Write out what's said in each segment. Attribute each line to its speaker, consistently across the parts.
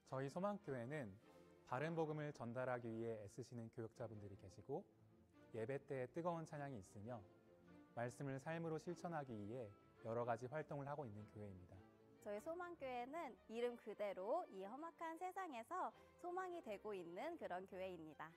Speaker 1: 저희 소망교회는 바른 복음을 전달하기 위해 애쓰시는 교역자분들이 계시고 예배 때에 뜨거운 찬양이 있으며 말씀을 삶으로 실천하기 위해 여러 가지 활동을 하고 있는 교회입니다.
Speaker 2: 저희 소망교회는 이름 그대로 이 험악한 세상에서 소망이 되고 있는 그런 교회입니다.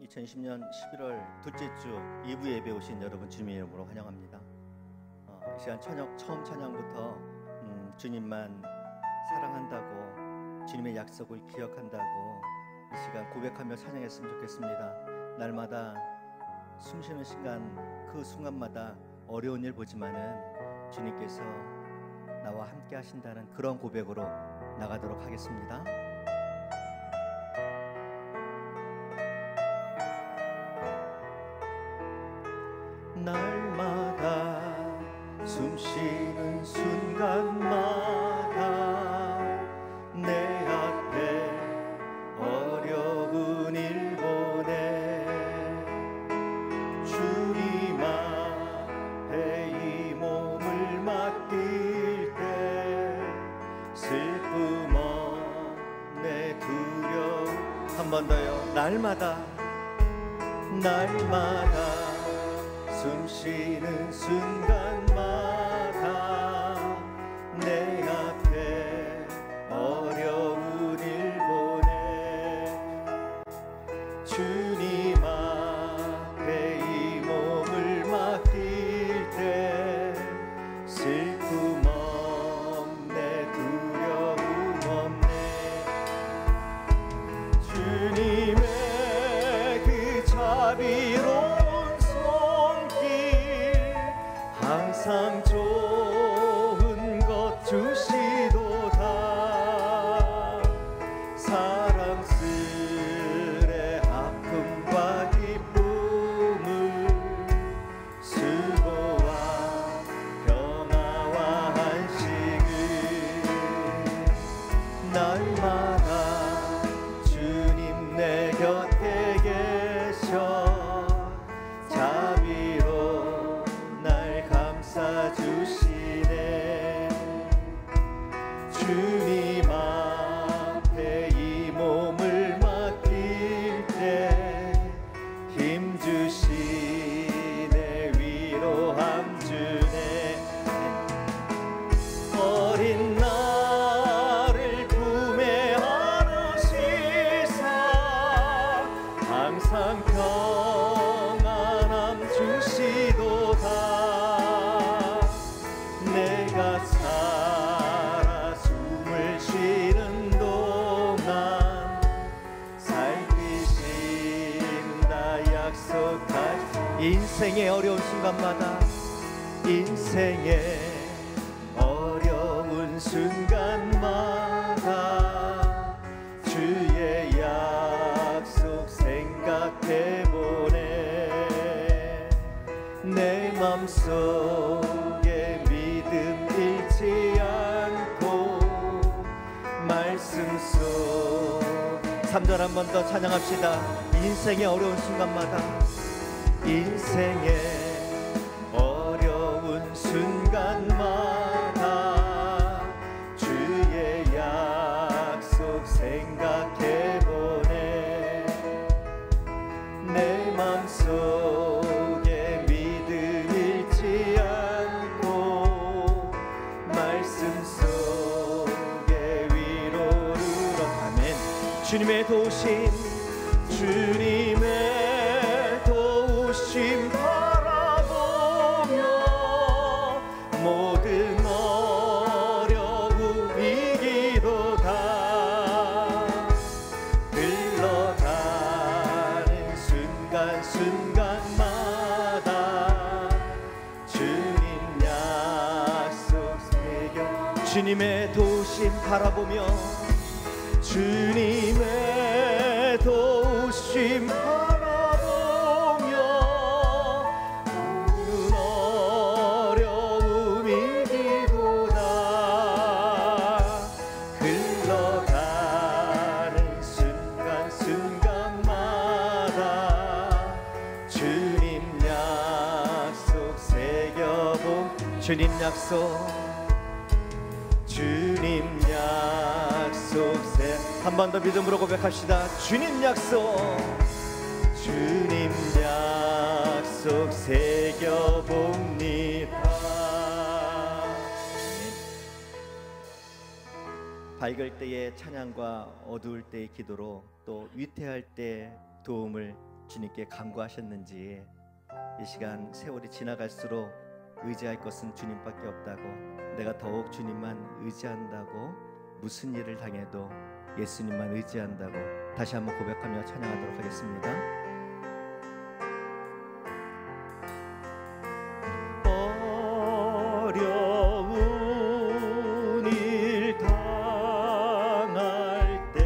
Speaker 3: 2010년 11월 둘째 주 2부 예배 오신 여러분 주님의 이름으로 환영합니다. 이 시간 처음 찬양부터 주님만 사랑한다고, 주님의 약속을 기억한다고 이 시간 고백하며 찬양했으면 좋겠습니다. 날마다 숨쉬는 시간, 그 순간마다 어려운 일 보지만은 주님께서 나와 함께 하신다는 그런 고백으로 나가도록 하겠습니다. 날마다 숨쉬는 순간마다 내 앞에 어려운 일 보내 주님 앞에 이 몸을 맡길 때 슬픔 없네 두려움 한 번 더요. 날마다 숨쉬는 순간마다 내 앞에 어려운 일 보내 주님 앞에 이 몸을 맡길 때 슬픔 없네 두려움 없네 주님의 그 자비로 항상 좋은 것 주시도다 사랑스레 아픔과 기쁨을 수고와 평화와 안식을 날마다 주님 내 곁에 계셔 자비로 주시네 주님 앞에 이 몸을 맡길 때 힘 주시네 위로함 주네 어린 나를 품에 안으시사 항상 평안함 주시도다 내가 살아 숨을 쉬는 동안 살피신다 약속할 인생의 어려운 순간마다 인생의 어려운 순간마다 주의 약속 생각해보네 내 맘속에 믿음 잃지 않고 말씀 속 3절 한 번 더 찬양합시다. 인생의 어려운 순간마다 인생의 어려운 순간마다 주의 약속 생각해보네 내 맘속에 믿음 잃지 않고 주님의 도우심 주님의 도우심 바라보며 모든 어려움 이기도다. 흘러가는 순간순간마다 주님 약속 새겨 주님의 도우심 바라보며 주님의 도우심 바라보며 모든 어려움 이기도다. 흘러가는 순간순간마다 주님 약속 새겨본 주님 약속 한 번 더 믿음으로 고백합시다. 주님 약속 새겨봅니다. 밝을 때의 찬양과 어두울 때의 기도로 또 위태할 때 도움을 주님께 간구하셨는지 이 시간 세월이 지나갈수록 의지할 것은 주님밖에 없다고, 내가 더욱 주님만 의지한다고, 무슨 일을 당해도 예수님만 의지한다고 다시 한번 고백하며 찬양하도록 하겠습니다. 어려운 일 당할 때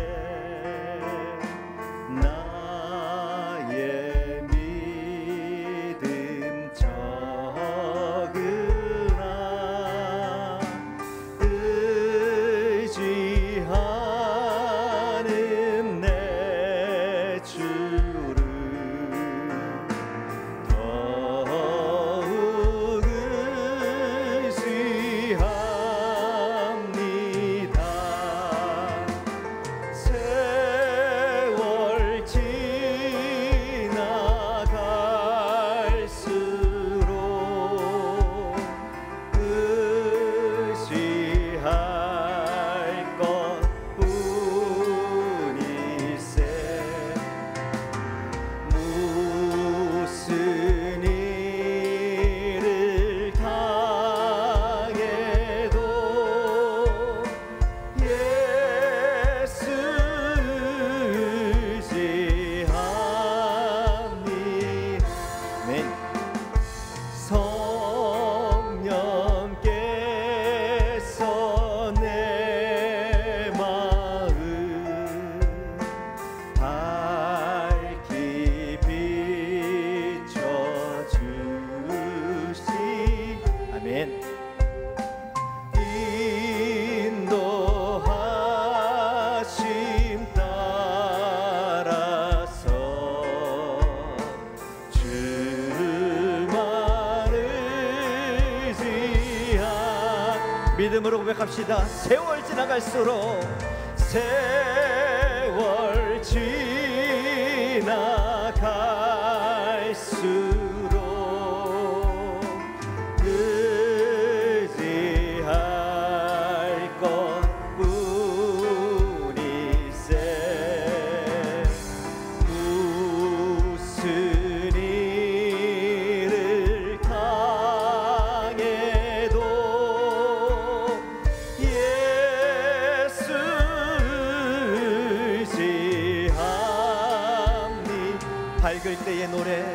Speaker 3: 나의 믿음 적으나 의지하는 내 주를 더욱 의지합니다. 세월 지나갈수록 의지할 것뿐일세. 무슨 일을 당해도 예수 의지합니다. 아멘. 성령께서 내 마음 밝히 비춰주시. 아멘. 인도하심 따라서 주만 의지한 믿음으로 고백합시다. 세월 지나갈수록 세월 지나갈수록 의지할 것뿐일세. 무슨 일을 당해도 예수 의지합니다. 밝을 때의 노래,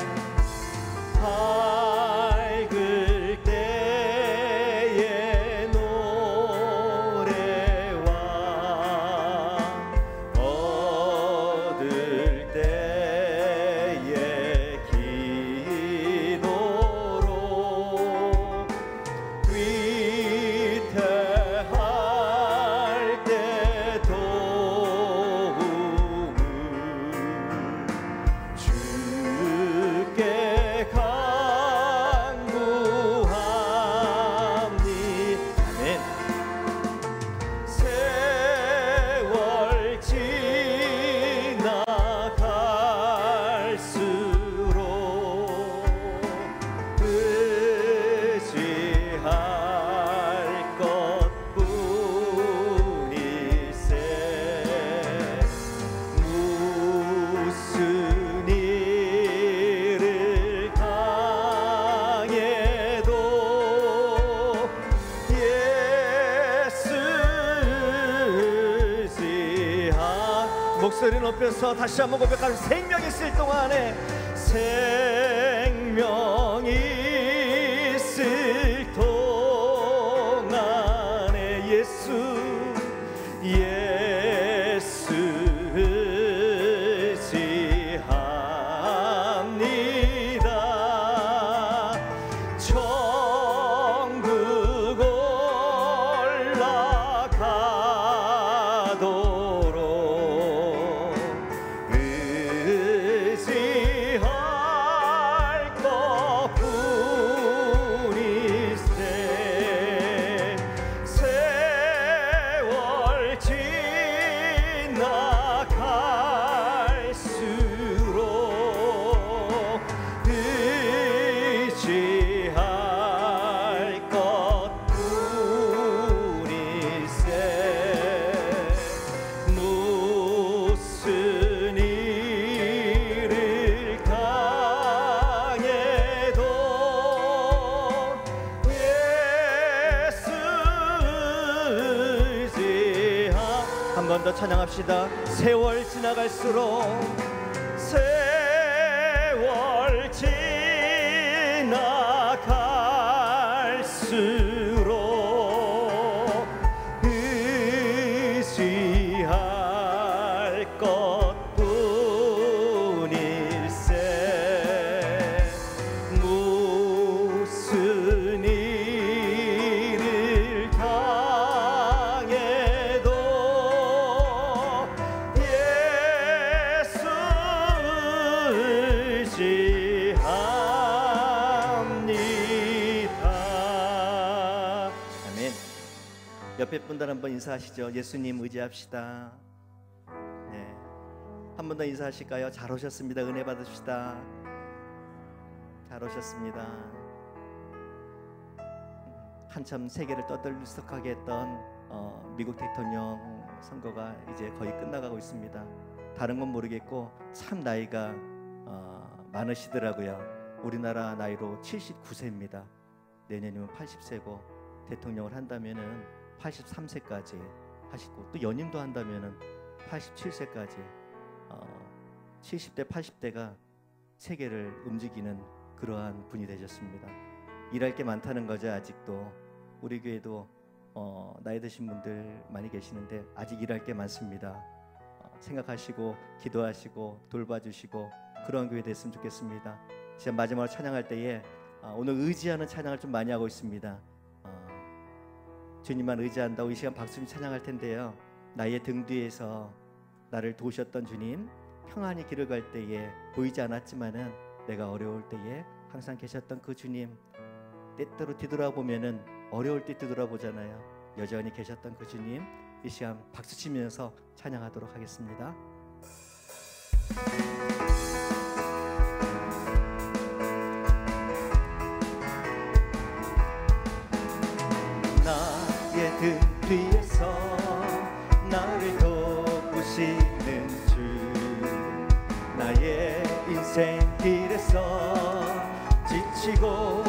Speaker 3: 밝을 때의 노래와 어두울 때의 기도로 위태할 때 도움을 주께 가 높여서 다시 한번 고백하면 생명 있을 동안에 생명 있을 동안에 예수 지합니다. 천국 올라가도록 의지할 것뿐일세. 세월 지나갈수록 의지할 것뿐일세. 무슨 일을 당해도 예수 의지하. 한 번 더 찬양합시다. 세월 지나갈수록 세월 지나갈수록 의지할 것뿐일세. 무슨 일을 당해도 예수 의지합니다. 아멘. 옆에 분들 한번 인사하시죠. 예수님 의지합시다. 네. 한 번 더 인사하실까요? 잘 오셨습니다. 은혜 받으십시다. 잘 오셨습니다. 한참 세계를 떠들썩하게 했던 미국 대통령 선거가 이제 거의 끝나가고 있습니다. 다른 건 모르겠고 참 나이가 많으시더라고요. 우리나라 나이로 79세입니다. 내년이면 80세고 대통령을 한다면은 83세까지 하시고 또 연임도 한다면은 87세까지 70대 80대가 세계를 움직이는 그러한 분이 되셨습니다. 일할 게 많다는 거죠. 아직도 우리 교회도 나이 드신 분들 많이 계시는데 아직 일할 게 많습니다. 생각하시고 기도하시고 돌봐주시고 그런 교회 됐으면 좋겠습니다. 제가 마지막으로 찬양할 때에 오늘 의지하는 찬양을 좀 많이 하고 있습니다. 주님만 의지한다고 이 시간 박수님 찬양할 텐데요. 나의 등 뒤에서 나를 도우셨던 주님, 평안히 길을 갈 때에 보이지 않았지만은 내가 어려울 때에 항상 계셨던 그 주님, 때때로 뒤돌아보면은 어려울 때 뒤돌아보잖아요. 여전히 계셨던 그 주님, 이 시간 박수 치면서 찬양하도록 하겠습니다. 나의 등 뒤에서 나를 돕으시는 주, 나의 인생 길에서 지치고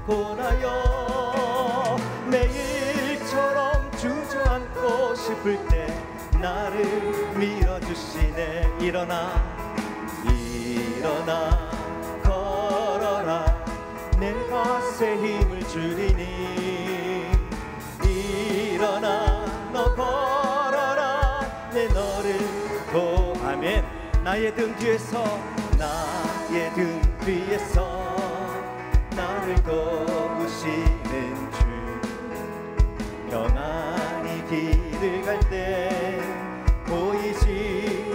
Speaker 3: 고나여 매일처럼 주저앉고 싶을 때 나를 밀어주시네. 일어나 걸어라 내가 새 힘을 주리니. 일어나 너 걸어라 내 너를 아멘. 나의 등 뒤에서 나를 도우시는 주, 평안히 길을 갈 때 보이지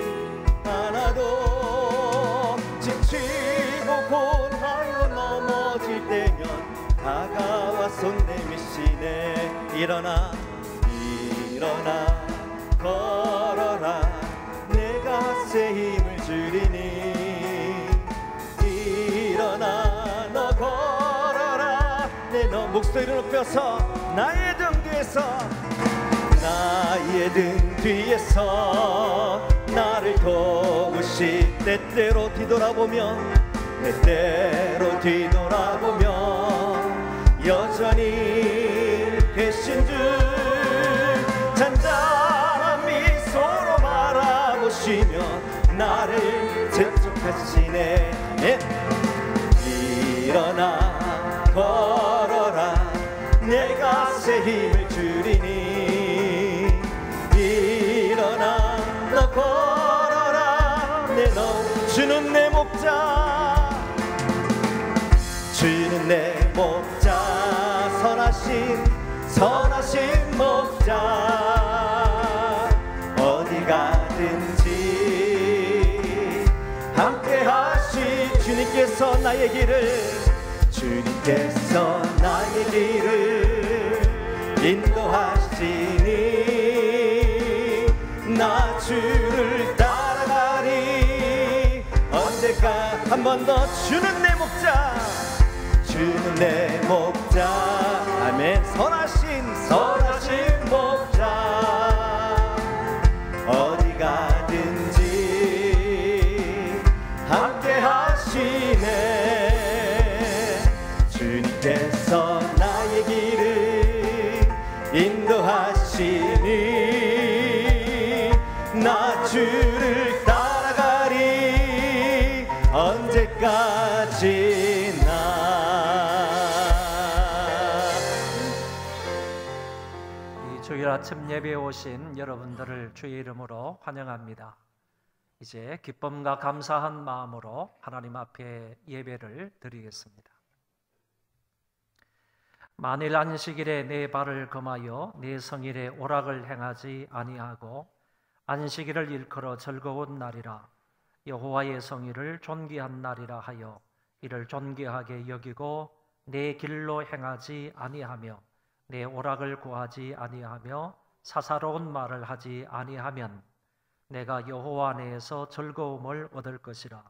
Speaker 3: 않아도 지치고 고나여 넘어질 때면 다가와 손 내미시네. 일어나 걸어라 내가 새 힘을 주리니. 일어나 너 걸어라 내 너 목소리를 높여서 나의 등 뒤에서 나를 도우시. 때때로 뒤돌아보면 여전히 계신 주, 잔잔한 미소로 바라보시며 하시네. 일어나 걸어라 내가 새 힘을 주리니. 일어나 너 걸어라 주는 내 목자. 주는 내 목자 선하신 목자. 어디 가든지 함께 하시. 주님께서 나의 길을 인도하시니 나 주를 따라가리. 언제까 한 번 더 주는 내 목자. 주는 내 목자. 아멘. 선하신 목자. 어디 가든지 함께 하시네. 주님께서 나의 길을 인도하시니 나 주를 따라가리. 언제까지나.
Speaker 4: 주일 아침 예배에 오신 여러분들을 주의 이름으로 환영합니다. 이제 기쁨과 감사한 마음으로 하나님 앞에 예배를 드리겠습니다. 만일 안식일에 내 발을 금하여 내 성일에 오락을 행하지 아니하고 안식일을 일컬어 즐거운 날이라 여호와의 성일을 존귀한 날이라 하여 이를 존귀하게 여기고 내 길로 행하지 아니하며 내 오락을 구하지 아니하며 사사로운 말을 하지 아니하면 내가 여호와 안에서 즐거움을 얻을 것이라.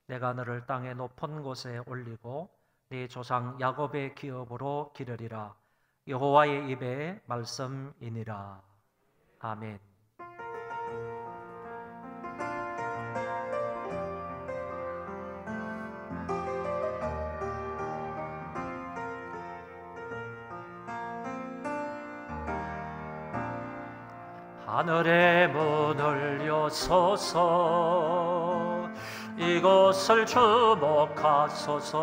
Speaker 4: 내가 너를 땅의 높은 곳에 올리고 네 조상 야곱의 기업으로 기르리라. 여호와의 입의 말씀이니라. 아멘. 하늘의 문을 여소서 이곳을 주목하소서.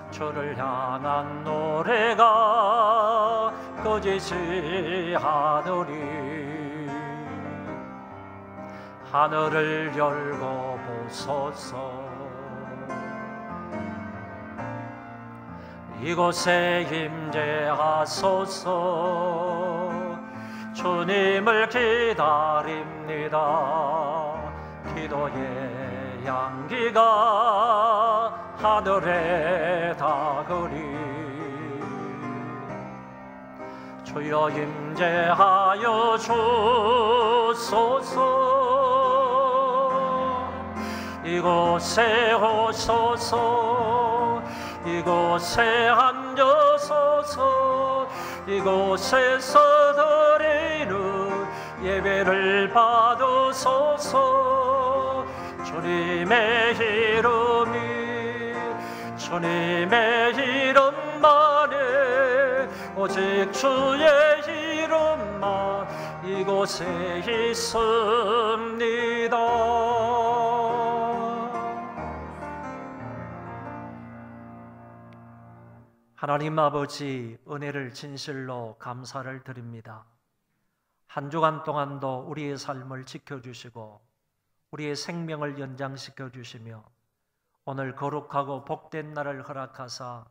Speaker 4: 주를 향한 노래가 꺼지지 않으리. 하늘을 열고 보소서. 이곳에 임재하소서. 주님을 기다립니다. 기도의 향기가 하늘에 닿으리. 주여 임재하여 주소서. 이곳에 오소서. 이곳에 앉으소서. 이곳에서 드리는 예배를 받으소서. 주님의 이름만에 오직 주의 이름만 이곳에 있습니다. 하나님 아버지, 은혜를 진실로 감사를 드립니다. 한 주간 동안도 우리의 삶을 지켜주시고 우리의 생명을 연장시켜 주시며 오늘 거룩하고 복된 날을 허락하사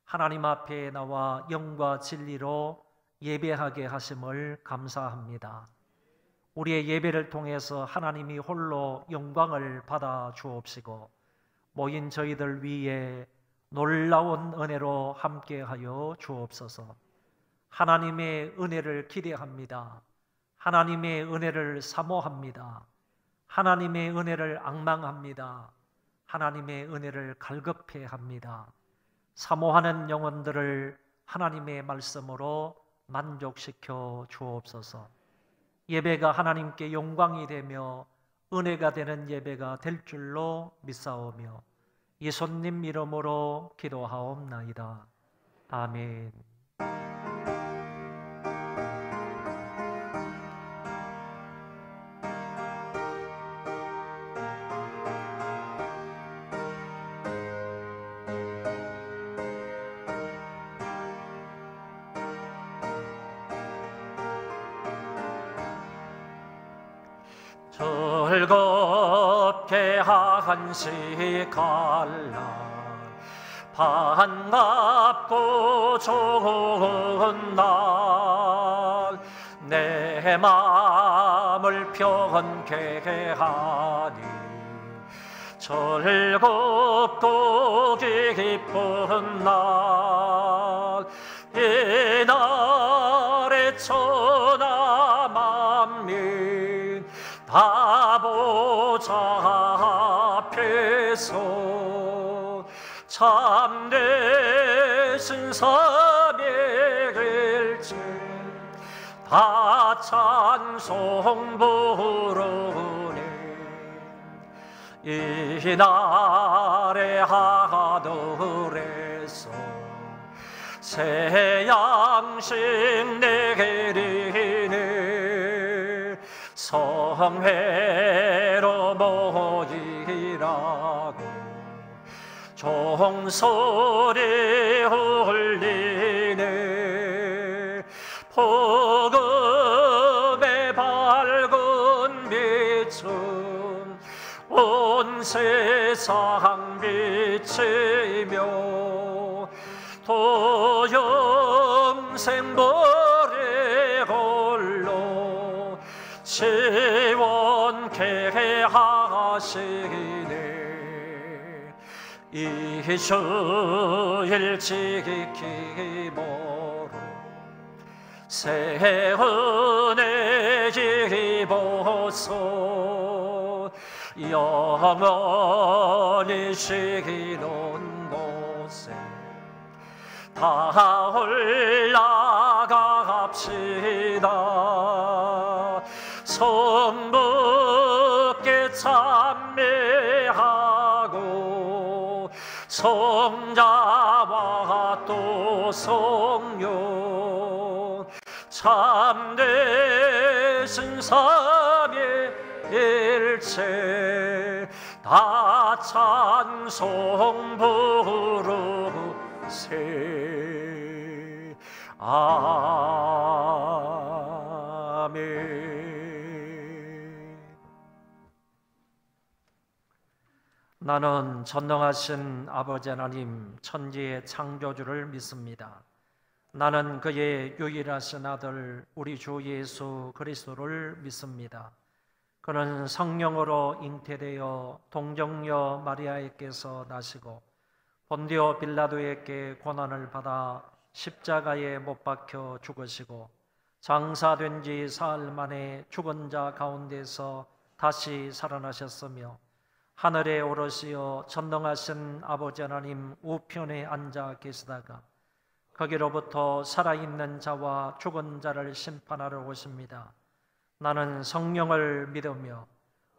Speaker 4: 하나님 앞에 나와 영과 진리로 예배하게 하심을 감사합니다. 우리의 예배를 통해서 하나님이 홀로 영광을 받아 주옵시고 모인 저희들 위에 놀라운 은혜로 함께하여 주옵소서. 하나님의 은혜를 기대합니다. 하나님의 은혜를 사모합니다. 하나님의 은혜를 앙망합니다. 하나님의 은혜를 갈급해합니다. 사모하는 영혼들을 하나님의 말씀으로 만족시켜 주옵소서. 예배가 하나님께 영광이 되며 은혜가 되는 예배가 될 줄로 믿사오며 예수님 이름으로 기도하옵나이다. 아멘. 즐겁게 한시갈날 반갑고 좋은 날 내 마음을 편케 하니 즐겁고 기쁜 날 이날에 천하 만민 다 보좌 앞에서 참되신 삼위일체 다 찬송 부르네. 이날의 하늘에서 새 양식 내리네. 성회로 모이라고 종소리 울리네. 복음의 밝은 빛은 온 세상 비치며 또 영생 보리 홀로 시원케 하시네. 이 주일 지키모로 새 은혜 입어서 영원히 쉬는 곳에 다 올라갑시다. 성부께 찬미하고 성자와 또 성령 참되신 삼위일체 다 찬송 부르세. 아멘. 나는 전능하신 아버지 하나님 천지의 창조주를 믿습니다. 나는 그의 유일하신 아들 우리 주 예수 그리스도를 믿습니다. 그는 성령으로 잉태되어 동정녀 마리아에게서 나시고 본디오 빌라도에게 고난을 받아 십자가에 못 박혀 죽으시고 장사된 지 사흘 만에 죽은 자 가운데서 다시 살아나셨으며 하늘에 오르시어 전능하신 아버지 하나님 우편에 앉아 계시다가 거기로부터 살아있는 자와 죽은 자를 심판하러 오십니다. 나는 성령을 믿으며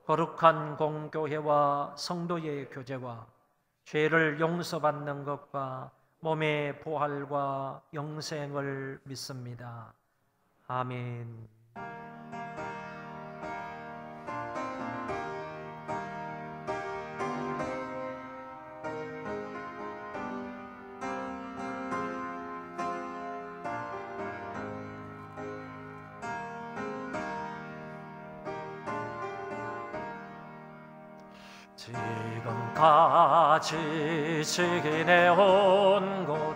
Speaker 4: 거룩한 공교회와 성도의 교제와 죄를 용서받는 것과 몸의 부활과 영생을 믿습니다. 아멘. 지금까지 지내온 곳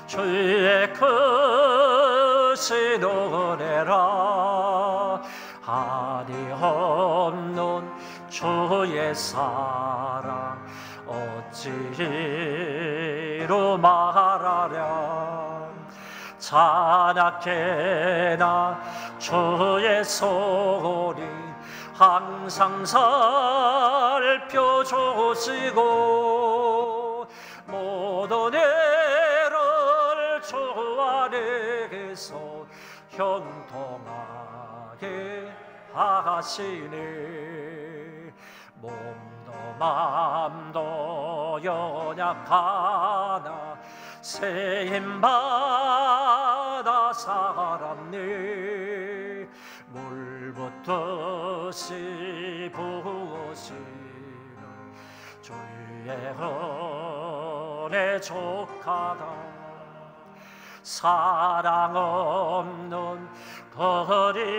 Speaker 4: 주의 크신 은혜라. 한이 없는 주의 사랑 어찌로 말하랴. 자나케나 주의 소리 항상 살펴주시고 모든 애를 주 안에서 형통하게 하시네. 몸도 마음도 연약하나 세임받아 살았네. 물붓듯이 부으시는 주의 은혜 족하다. 사랑 없는 거리에나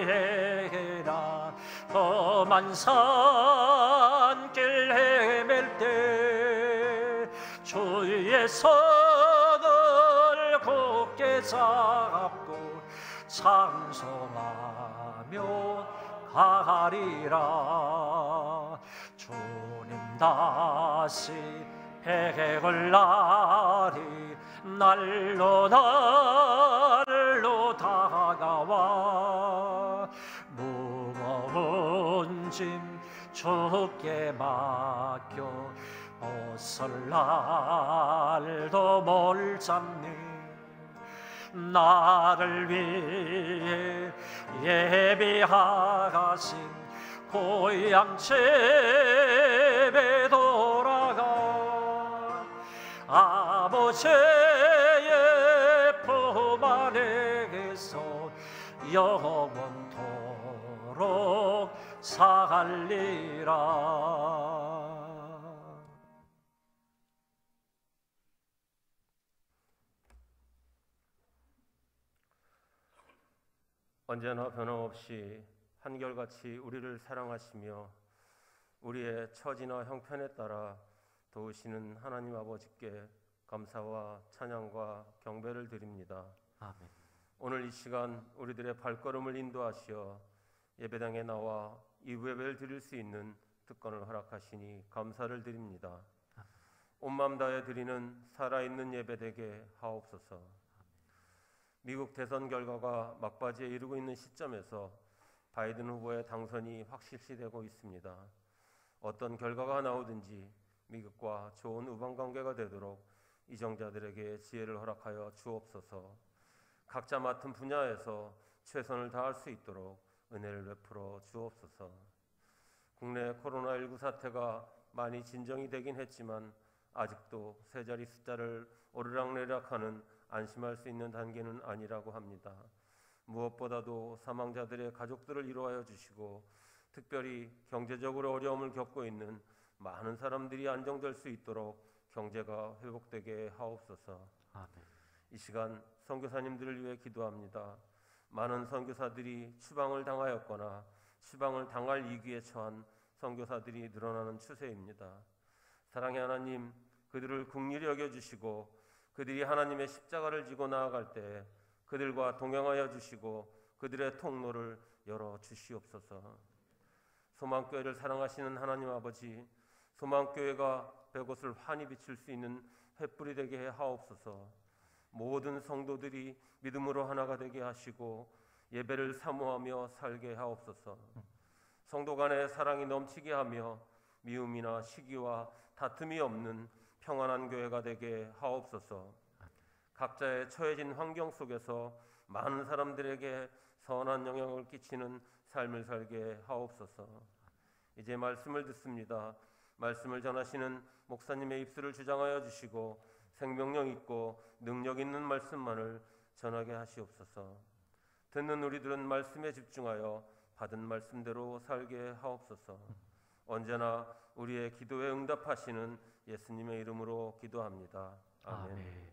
Speaker 4: 험한 산길 헤맬 때 주의 손을 굳게 잡고 찬송하며 가리라. 주님 다시 백을 날이 날로 다가와 무거운 짐 주께 맡겨 어설 날도 뭘 잡니. 나를 위해 예비하신 고향 집에 돌아가 아버지의 품 안에서 영원토록 살리라.
Speaker 5: 언제나 변함없이 한결같이 우리를 사랑하시며 우리의 처지나 형편에 따라 도우시는 하나님 아버지께 감사와 찬양과 경배를 드립니다.
Speaker 4: 아멘.
Speaker 5: 오늘 이 시간 우리들의 발걸음을 인도하시어 예배당에 나와 이 예배를 드릴 수 있는 특권을 허락하시니 감사를 드립니다. 온 마음 다해 드리는 살아있는 예배 되게 하옵소서. 미국 대선 결과가 막바지에 이르고 있는 시점에서 바이든 후보의 당선이 확실시되고 있습니다. 어떤 결과가 나오든지 미국과 좋은 우방관계가 되도록 이정자들에게 지혜를 허락하여 주옵소서. 각자 맡은 분야에서 최선을 다할 수 있도록 은혜를 베풀어 주옵소서. 국내 코로나19 사태가 많이 진정이 되긴 했지만 아직도 세 자리 숫자를 오르락내리락하는 안심할 수 있는 단계는 아니라고 합니다. 무엇보다도 사망자들의 가족들을 위로하여 주시고 특별히 경제적으로 어려움을 겪고 있는 많은 사람들이 안정될 수 있도록 경제가 회복되게 하옵소서.
Speaker 4: 아멘.
Speaker 5: 이 시간 선교사님들을 위해 기도합니다. 많은 선교사들이 추방을 당하였거나 추방을 당할 위기에 처한 선교사들이 늘어나는 추세입니다. 사랑의 하나님, 그들을 긍휼히 여겨주시고 그들이 하나님의 십자가를 지고 나아갈 때 그들과 동행하여 주시고 그들의 통로를 열어 주시옵소서. 소망교회를 사랑하시는 하나님 아버지, 소망교회가 백옷을 환히 비칠 수 있는 횃불이 되게 하옵소서. 모든 성도들이 믿음으로 하나가 되게 하시고 예배를 사모하며 살게 하옵소서. 성도 간의 사랑이 넘치게 하며 미움이나 시기와 다툼이 없는 평안한 교회가 되게 하옵소서. 각자의 처해진 환경 속에서 많은 사람들에게 선한 영향을 끼치는 삶을 살게 하옵소서. 이제 말씀을 듣습니다. 말씀을 전하시는 목사님의 입술을 주장하여 주시고 생명력 있고 능력 있는 말씀만을 전하게 하시옵소서. 듣는 우리들은 말씀에 집중하여 받은 말씀대로 살게 하옵소서. 언제나 우리의 기도에 응답하시는 예수님의 이름으로 기도합니다. 아멘.
Speaker 4: 아멘.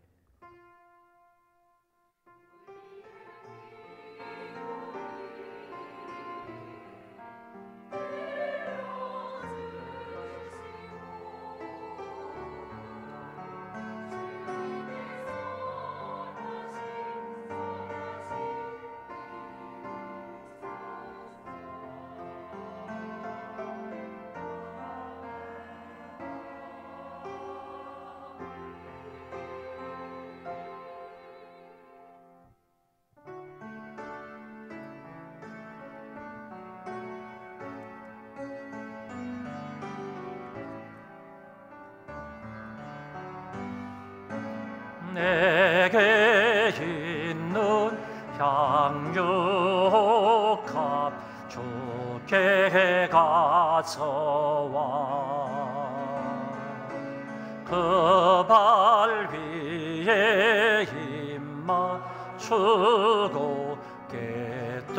Speaker 4: 내게 있는 향유값 주께 가져와 그 발 위에 힘 맞추고 깨뜨립니다.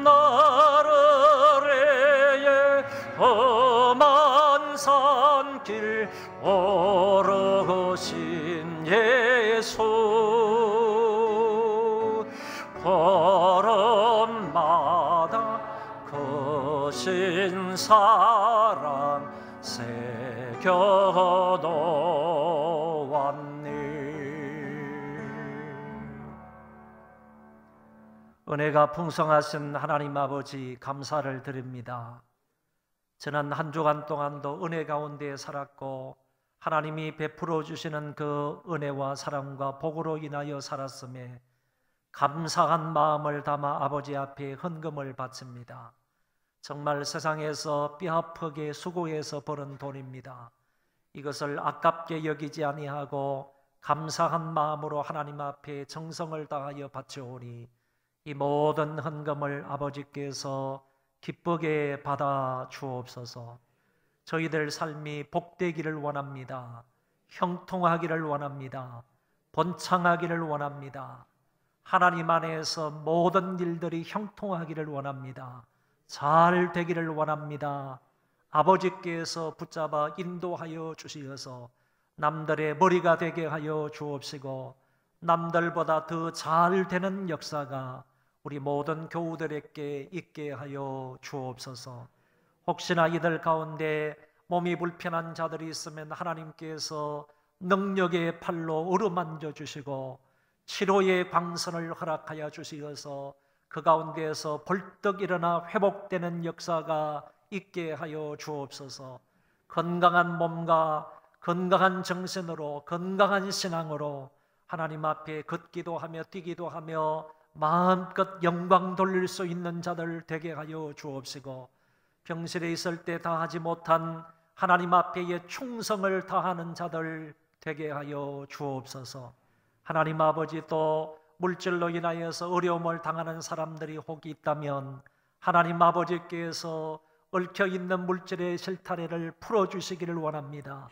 Speaker 4: 나를 험한 산 길 오르신 예수 걸음마다 거신 사랑 새겨놓았네. 은혜가 풍성하신 하나님 아버지 감사를 드립니다. 지난 한 주간 동안도 은혜 가운데 살았고 하나님이 베풀어 주시는 그 은혜와 사랑과 복으로 인하여 살았음에 감사한 마음을 담아 아버지 앞에 헌금을 바칩니다. 정말 세상에서 뼈아프게 수고해서 버는 돈입니다. 이것을 아깝게 여기지 아니하고 감사한 마음으로 하나님 앞에 정성을 다하여 바쳐오니 이 모든 헌금을 아버지께서 기쁘게 받아 주옵소서. 저희들 삶이 복되기를 원합니다. 형통하기를 원합니다. 번창하기를 원합니다. 하나님 안에서 모든 일들이 형통하기를 원합니다. 잘 되기를 원합니다. 아버지께서 붙잡아 인도하여 주시어서 남들의 머리가 되게 하여 주옵시고 남들보다 더 잘 되는 역사가 우리 모든 교우들에게 있게 하여 주옵소서. 혹시나 이들 가운데 몸이 불편한 자들이 있으면 하나님께서 능력의 팔로 어루만져 주시고 치료의 광선을 허락하여 주시어서 그 가운데에서 벌떡 일어나 회복되는 역사가 있게 하여 주옵소서. 건강한 몸과 건강한 정신으로 건강한 신앙으로 하나님 앞에 걷기도 하며 뛰기도 하며 마음껏 영광 돌릴 수 있는 자들 되게 하여 주옵시고 병실에 있을 때 다하지 못한 하나님 앞에의 충성을 다하는 자들 되게 하여 주옵소서. 하나님 아버지 또 물질로 인하여서 어려움을 당하는 사람들이 혹 있다면 하나님 아버지께서 얽혀있는 물질의 실타래를 풀어주시기를 원합니다.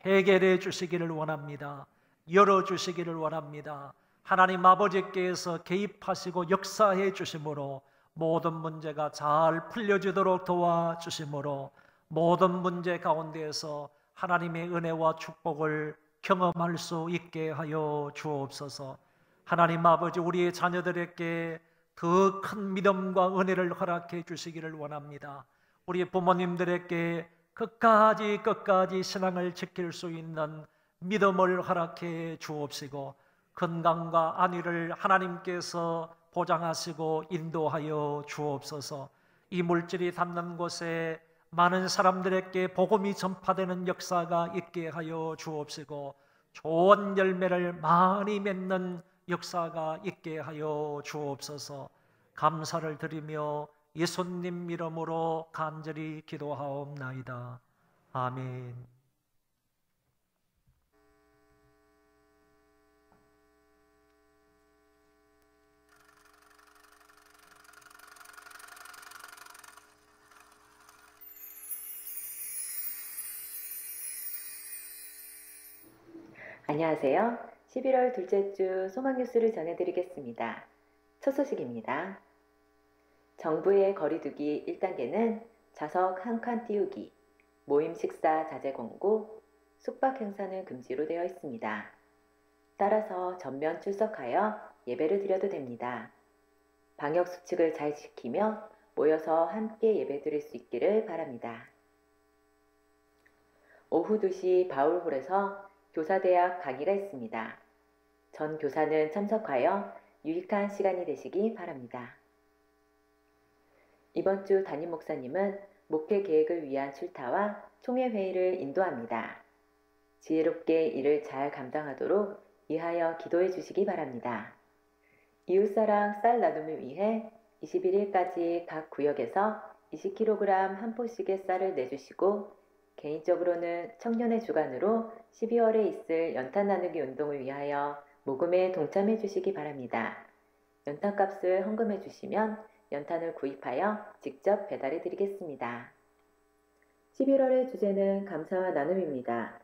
Speaker 4: 해결해 주시기를 원합니다. 열어주시기를 원합니다. 하나님 아버지께서 개입하시고 역사해 주심으로 모든 문제가 잘 풀려지도록 도와주심으로 모든 문제 가운데에서 하나님의 은혜와 축복을 경험할 수 있게 하여 주옵소서. 하나님 아버지 우리의 자녀들에게 더 큰 믿음과 은혜를 허락해 주시기를 원합니다. 우리 부모님들에게 끝까지 신앙을 지킬 수 있는 믿음을 허락해 주옵시고 건강과 안위를 하나님께서 보장하시고 인도하여 주옵소서. 이 물질이 닿는 곳에 많은 사람들에게 복음이 전파되는 역사가 있게 하여 주옵시고 좋은 열매를 많이 맺는 역사가 있게 하여 주옵소서. 감사를 드리며 예수님 이름으로 간절히 기도하옵나이다. 아멘.
Speaker 6: 안녕하세요. 11월 둘째 주 소망 뉴스를 전해드리겠습니다. 첫 소식입니다. 정부의 거리두기 1단계는 좌석 한 칸 띄우기, 모임 식사 자제 권고, 숙박 행사는 금지로 되어 있습니다. 따라서 전면 출석하여 예배를 드려도 됩니다. 방역 수칙을 잘 지키며 모여서 함께 예배 드릴 수 있기를 바랍니다. 오후 2시 바울홀에서 교사대학 강의가 있습니다. 전 교사는 참석하여 유익한 시간이 되시기 바랍니다. 이번 주 담임 목사님은 목회 계획을 위한 출타와 총회회의를 인도합니다. 지혜롭게 일을 잘 감당하도록 이하여 기도해 주시기 바랍니다. 이웃사랑 쌀 나눔을 위해 21일까지 각 구역에서 20kg 한 포씩의 쌀을 내주시고 개인적으로는 청년의 주관으로 12월에 있을 연탄 나누기 운동을 위하여 모금에 동참해 주시기 바랍니다. 연탄값을 헌금해 주시면 연탄을 구입하여 직접 배달해 드리겠습니다. 11월의 주제는 감사와 나눔입니다.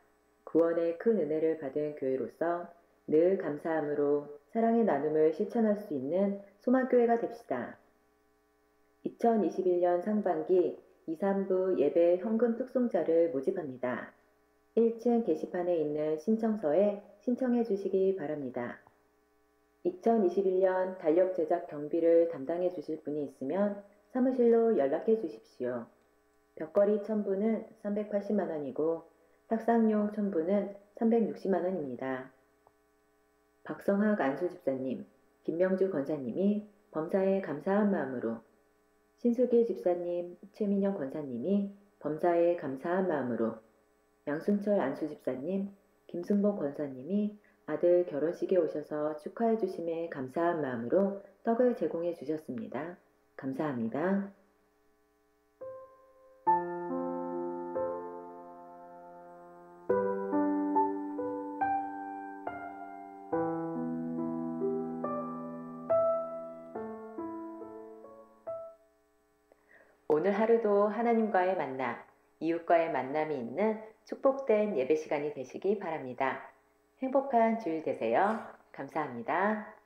Speaker 6: 구원의 큰 은혜를 받은 교회로서 늘 감사함으로 사랑의 나눔을 실천할 수 있는 소망교회가 됩시다. 2021년 상반기 2, 3부 예배 현금 특송자를 모집합니다. 1층 게시판에 있는 신청서에 신청해 주시기 바랍니다. 2021년 달력 제작 경비를 담당해 주실 분이 있으면 사무실로 연락해 주십시오. 벽걸이 첨부는 380만 원이고 탁상용 첨부는 360만 원입니다. 박성학 안수집사님, 김명주 권사님이 범사에 감사한 마음으로, 신수길 집사님, 최민영 권사님이 범사에 감사한 마음으로, 양순철 안수집사님, 김순복 권사님이 아들 결혼식에 오셔서 축하해 주심에 감사한 마음으로 떡을 제공해 주셨습니다. 감사합니다. 오늘 하루도 하나님과의 만남, 이웃과의 만남이 있는 축복된 예배 시간이 되시기 바랍니다. 행복한 주일 되세요. 감사합니다.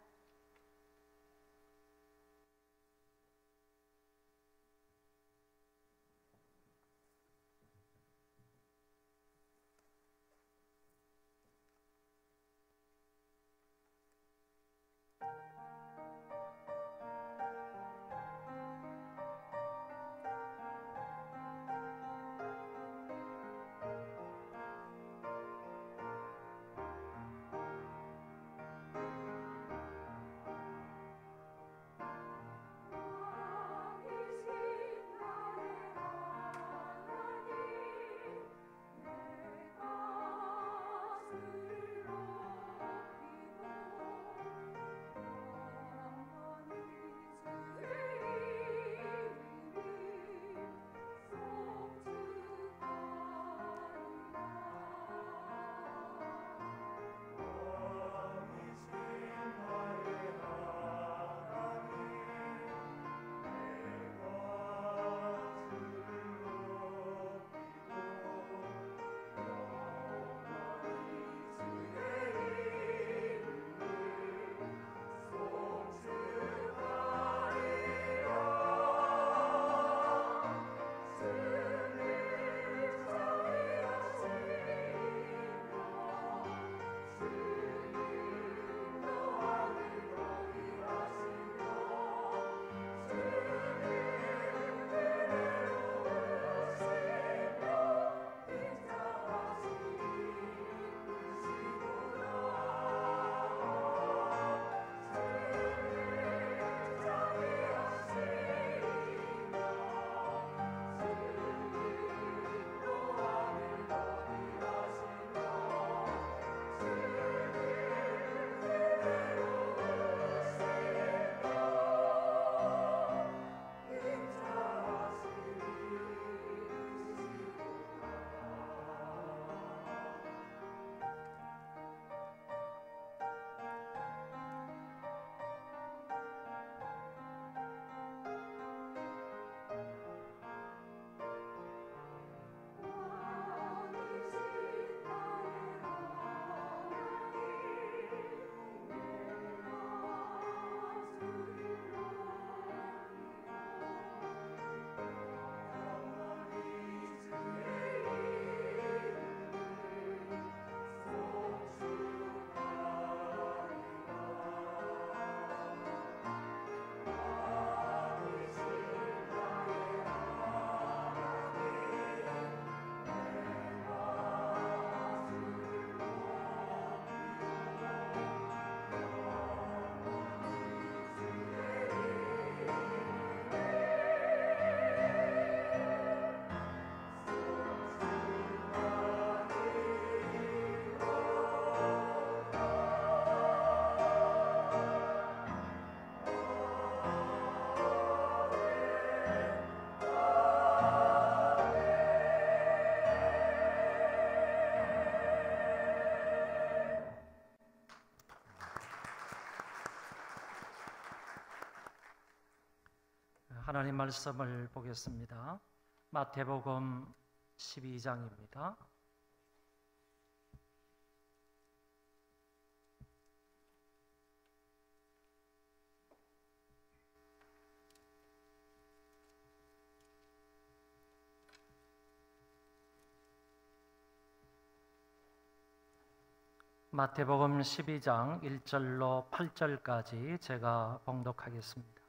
Speaker 4: 하나님 말씀을 보겠습니다. 마태복음 12장입니다. 마태복음 12장 1절로 8절까지 제가 봉독하겠습니다.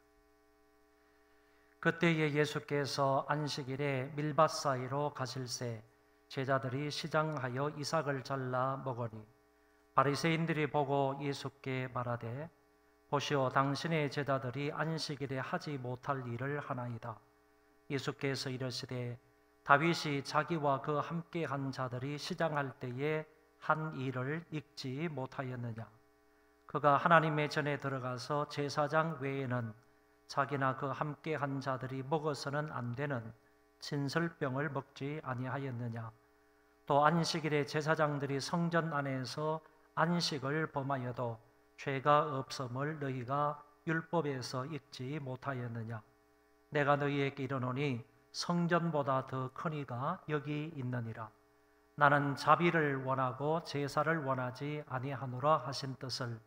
Speaker 4: 그때에 예수께서 안식일에 밀밭 사이로 가실새 제자들이 시장하여 이삭을 잘라 먹으니 바리새인들이 보고 예수께 말하되 보시오 당신의 제자들이 안식일에 하지 못할 일을 하나이다. 예수께서 이르시되 다윗이 자기와 그 함께 한 자들이 시장할 때에 한 일을 읽지 못하였느냐. 그가 하나님의 전에 들어가서 제사장 외에는 자기나 그 함께 한 자들이 먹어서는 안 되는 진설병을 먹지 아니하였느냐. 또 안식일에 제사장들이 성전 안에서 안식을 범하여도 죄가 없음을 너희가 율법에서 읽지 못하였느냐. 내가 너희에게 이르노니 성전보다 더 큰 이가 여기 있느니라. 나는 자비를 원하고 제사를 원하지 아니하노라 하신 뜻을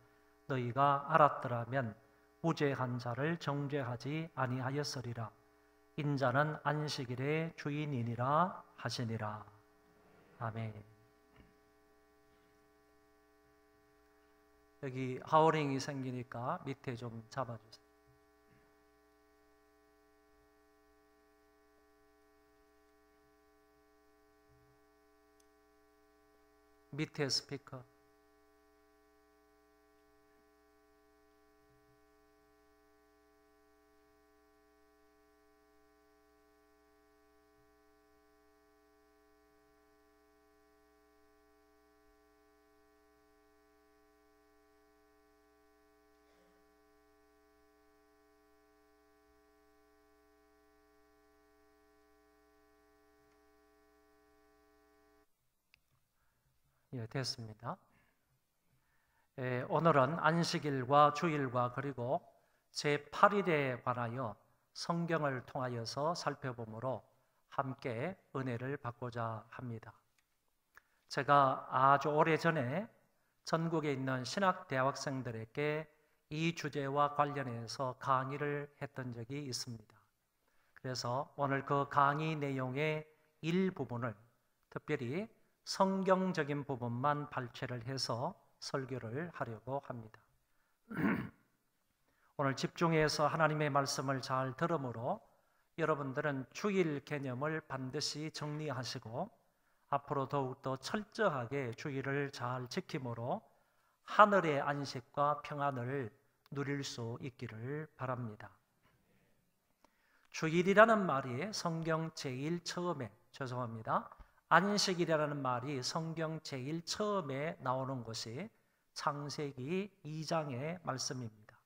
Speaker 4: 너희가 알았더라면 무죄한 자를 정죄하지 아니하였으리라. 인자는 안식일의 주인이니라 하시니라. 아멘. 여기 하우링이 생기니까 밑에 좀 잡아주세요. 밑에 스피커. 예, 됐습니다. 오늘은 안식일과 주일과 그리고 제8일에 관하여 성경을 통하여서 살펴보므로 함께 은혜를 받고자 합니다. 제가 아주 오래전에 전국에 있는 신학대학생들에게 이 주제와 관련해서 강의를 했던 적이 있습니다. 그래서 오늘 그 강의 내용의 일부분을 특별히 성경적인 부분만 발췌를 해서 설교를 하려고 합니다. 오늘 집중해서 하나님의 말씀을 잘 들으므로 여러분들은 주일 개념을 반드시 정리하시고 앞으로 더욱더 철저하게 주일을 잘 지킴으로 하늘의 안식과 평안을 누릴 수 있기를 바랍니다. 주일이라는 말이 성경 제일 처음에 안식일이라는 말이 성경 제일 처음에 나오는 것이 창세기 2장의 말씀입니다.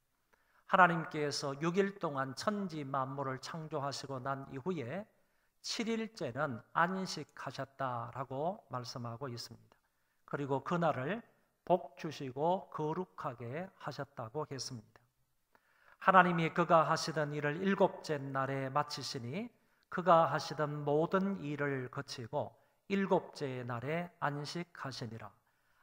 Speaker 4: 하나님께서 6일 동안 천지 만물을 창조하시고 난 이후에 7일째는 안식하셨다라고 말씀하고 있습니다. 그리고 그날을 복 주시고 거룩하게 하셨다고 했습니다. 하나님이 그가 하시던 일을 7째 날에 마치시니 그가 하시던 모든 일을 거치고 7째 날에 안식하시니라.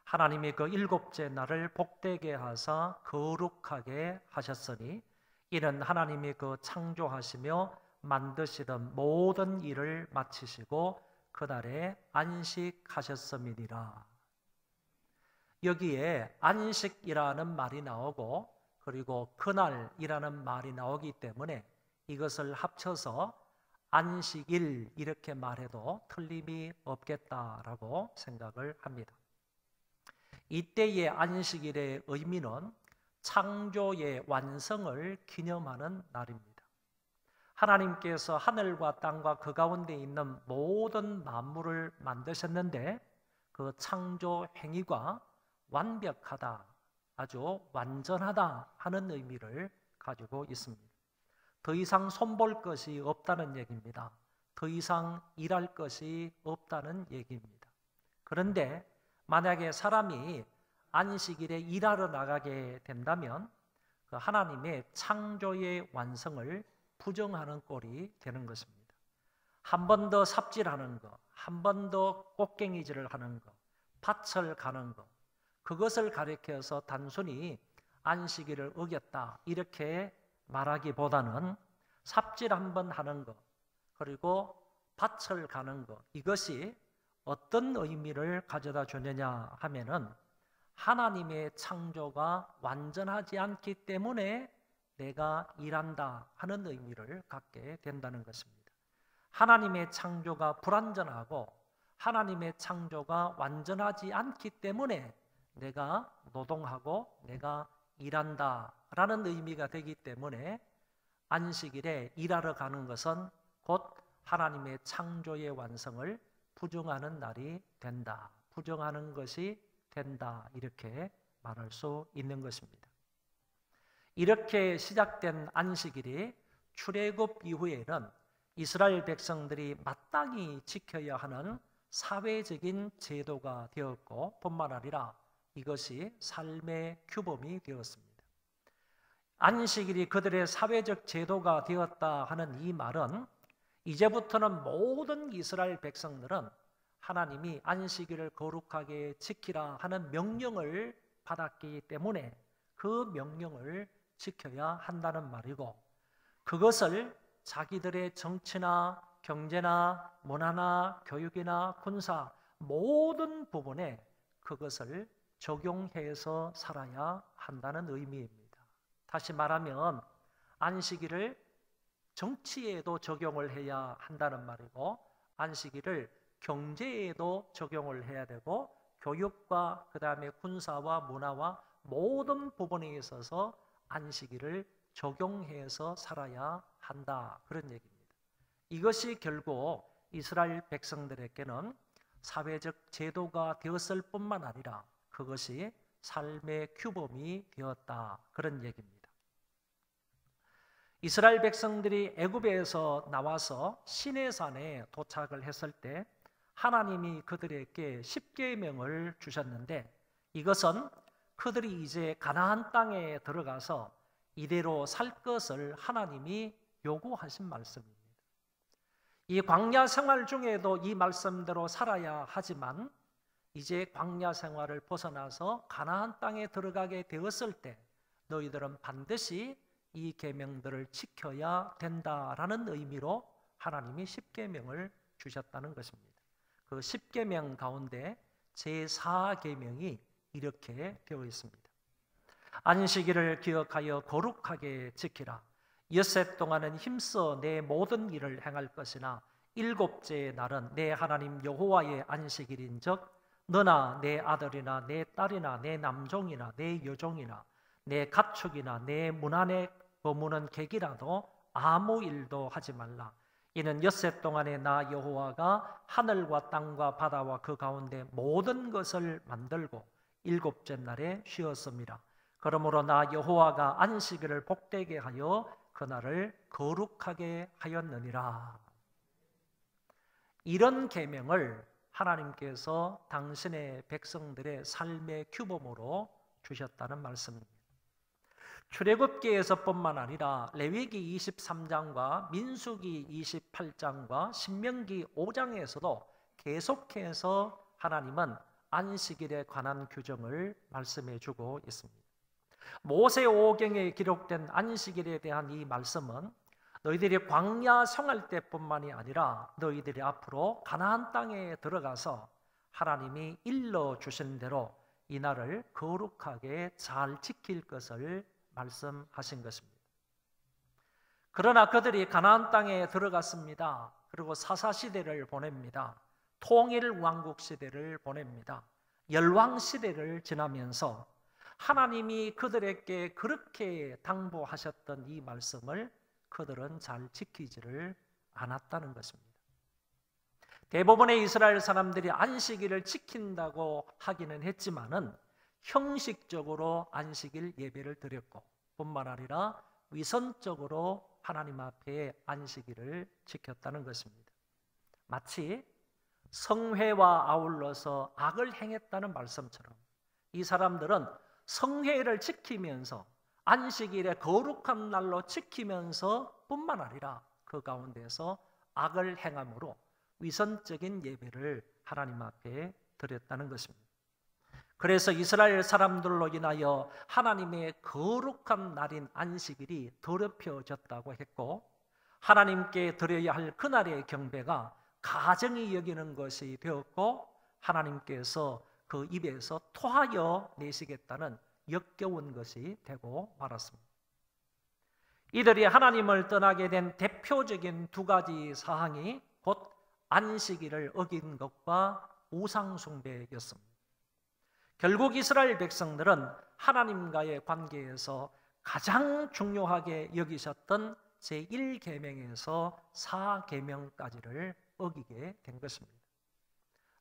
Speaker 4: 하나님이 그 7째 날을 복되게 하사 거룩하게 하셨으니 이는 하나님이 그 창조하시며 만드시던 모든 일을 마치시고 그날에 안식하셨음이니라. 여기에 안식이라는 말이 나오고 그리고 그날이라는 말이 나오기 때문에 이것을 합쳐서 안식일 이렇게 말해도 틀림이 없겠다라고 생각을 합니다. 이때의 안식일의 의미는 창조의 완성을 기념하는 날입니다. 하나님께서 하늘과 땅과 그 가운데 있는 모든 만물을 만드셨는데 그 창조 행위가 완벽하다, 아주 완전하다 하는 의미를 가지고 있습니다. 더 이상 손볼 것이 없다는 얘기입니다. 더 이상 일할 것이 없다는 얘기입니다. 그런데 만약에 사람이 안식일에 일하러 나가게 된다면 그 하나님의 창조의 완성을 부정하는 꼴이 되는 것입니다. 한 번 더 삽질하는 것, 한 번 더 꽃갱이질을 하는 것, 밭을 가는 것, 그것을 가리켜서 단순히 안식일을 어겼다 이렇게 말하기보다는 삽질 한 번 하는 것 그리고 밭을 가는 것 이것이 어떤 의미를 가져다 주느냐 하면은 하나님의 창조가 완전하지 않기 때문에 내가 일한다 하는 의미를 갖게 된다는 것입니다. 하나님의 창조가 불완전하고 하나님의 창조가 완전하지 않기 때문에 내가 노동하고 내가 일한다 라는 의미가 되기 때문에 안식일에 일하러 가는 것은 곧 하나님의 창조의 완성을 부정하는 날이 된다. 부정하는 것이 된다. 이렇게 말할 수 있는 것입니다. 이렇게 시작된 안식일이 출애굽 이후에는 이스라엘 백성들이 마땅히 지켜야 하는 사회적인 제도가 되었고 뿐만 아니라 이것이 삶의 규범이 되었습니다. 안식일이 그들의 사회적 제도가 되었다 하는 이 말은 이제부터는 모든 이스라엘 백성들은 하나님이 안식일을 거룩하게 지키라 하는 명령을 받았기 때문에 그 명령을 지켜야 한다는 말이고, 그것을 자기들의 정치나 경제나 문화나 교육이나 군사 모든 부분에 그것을 적용해서 살아야 한다는 의미입니다. 다시 말하면 안식일을 정치에도 적용을 해야 한다는 말이고, 안식일을 경제에도 적용을 해야 되고, 교육과 그 다음에 군사와 문화와 모든 부분에 있어서 안식일을 적용해서 살아야 한다, 그런 얘기입니다. 이것이 결국 이스라엘 백성들에게는 사회적 제도가 되었을 뿐만 아니라 그것이 삶의 규범이 되었다, 그런 얘기입니다. 이스라엘 백성들이 애굽에서 나와서 시내산에 도착을 했을 때 하나님이 그들에게 십계명을 주셨는데, 이것은 그들이 이제 가나안 땅에 들어가서 이대로 살 것을 하나님이 요구하신 말씀입니다. 이 광야 생활 중에도 이 말씀대로 살아야 하지만 이제 광야 생활을 벗어나서 가나안 땅에 들어가게 되었을 때 너희들은 반드시 이 계명들을 지켜야 된다라는 의미로 하나님이 십계명을 주셨다는 것입니다. 그 십계명 가운데 제4계명이 이렇게 되어 있습니다. 안식일을 기억하여 거룩하게 지키라. 엿새 동안은 힘써 내 모든 일을 행할 것이나 일곱째 날은 내 하나님 여호와의 안식일인즉 너나 내 아들이나 내 딸이나 내 남종이나 내 여종이나 내 가축이나 내 문 안에 머무는 객이라도 아무 일도 하지 말라. 이는 엿새 동안에 나 여호와가 하늘과 땅과 바다와 그 가운데 모든 것을 만들고 일곱째 날에 쉬었습니다. 그러므로 나 여호와가 안식일을 복되게 하여 그날을 거룩하게 하였느니라. 이런 계명을 하나님께서 당신의 백성들의 삶의 규범으로 주셨다는 말씀입니다. 출애굽기에서뿐만 아니라 레위기 23장과 민수기 28장과 신명기 5장에서도 계속해서 하나님은 안식일에 관한 규정을 말씀해 주고 있습니다. 모세 오경에 기록된 안식일에 대한 이 말씀은 너희들이 광야 생활 때뿐만이 아니라 너희들이 앞으로 가나안 땅에 들어가서 하나님이 일러 주신 대로 이 날을 거룩하게 잘 지킬 것을 말씀하신 것입니다. 그러나 그들이 가나안 땅에 들어갔습니다. 그리고 사사시대를 보냅니다. 통일왕국 시대를 보냅니다. 열왕시대를 지나면서 하나님이 그들에게 그렇게 당부하셨던 이 말씀을 그들은 잘 지키지를 않았다는 것입니다. 대부분의 이스라엘 사람들이 안식일을 지킨다고 하기는 했지만은 형식적으로 안식일 예배를 드렸고 뿐만 아니라 위선적으로 하나님 앞에 안식일을 지켰다는 것입니다. 마치 성회와 아울러서 악을 행했다는 말씀처럼 이 사람들은 성회를 지키면서 안식일의 거룩한 날로 지키면서 뿐만 아니라 그 가운데서 악을 행함으로 위선적인 예배를 하나님 앞에 드렸다는 것입니다. 그래서 이스라엘 사람들로 인하여 하나님의 거룩한 날인 안식일이 더럽혀졌다고 했고, 하나님께 드려야 할 그날의 경배가 가정이 여기는 것이 되었고, 하나님께서 그 입에서 토하여 내시겠다는 역겨운 것이 되고 말았습니다. 이들이 하나님을 떠나게 된 대표적인 두 가지 사항이 곧 안식일을 어긴 것과 우상숭배였습니다. 결국 이스라엘 백성들은 하나님과의 관계에서 가장 중요하게 여기셨던 제1계명에서 4계명까지를 어기게 된 것입니다.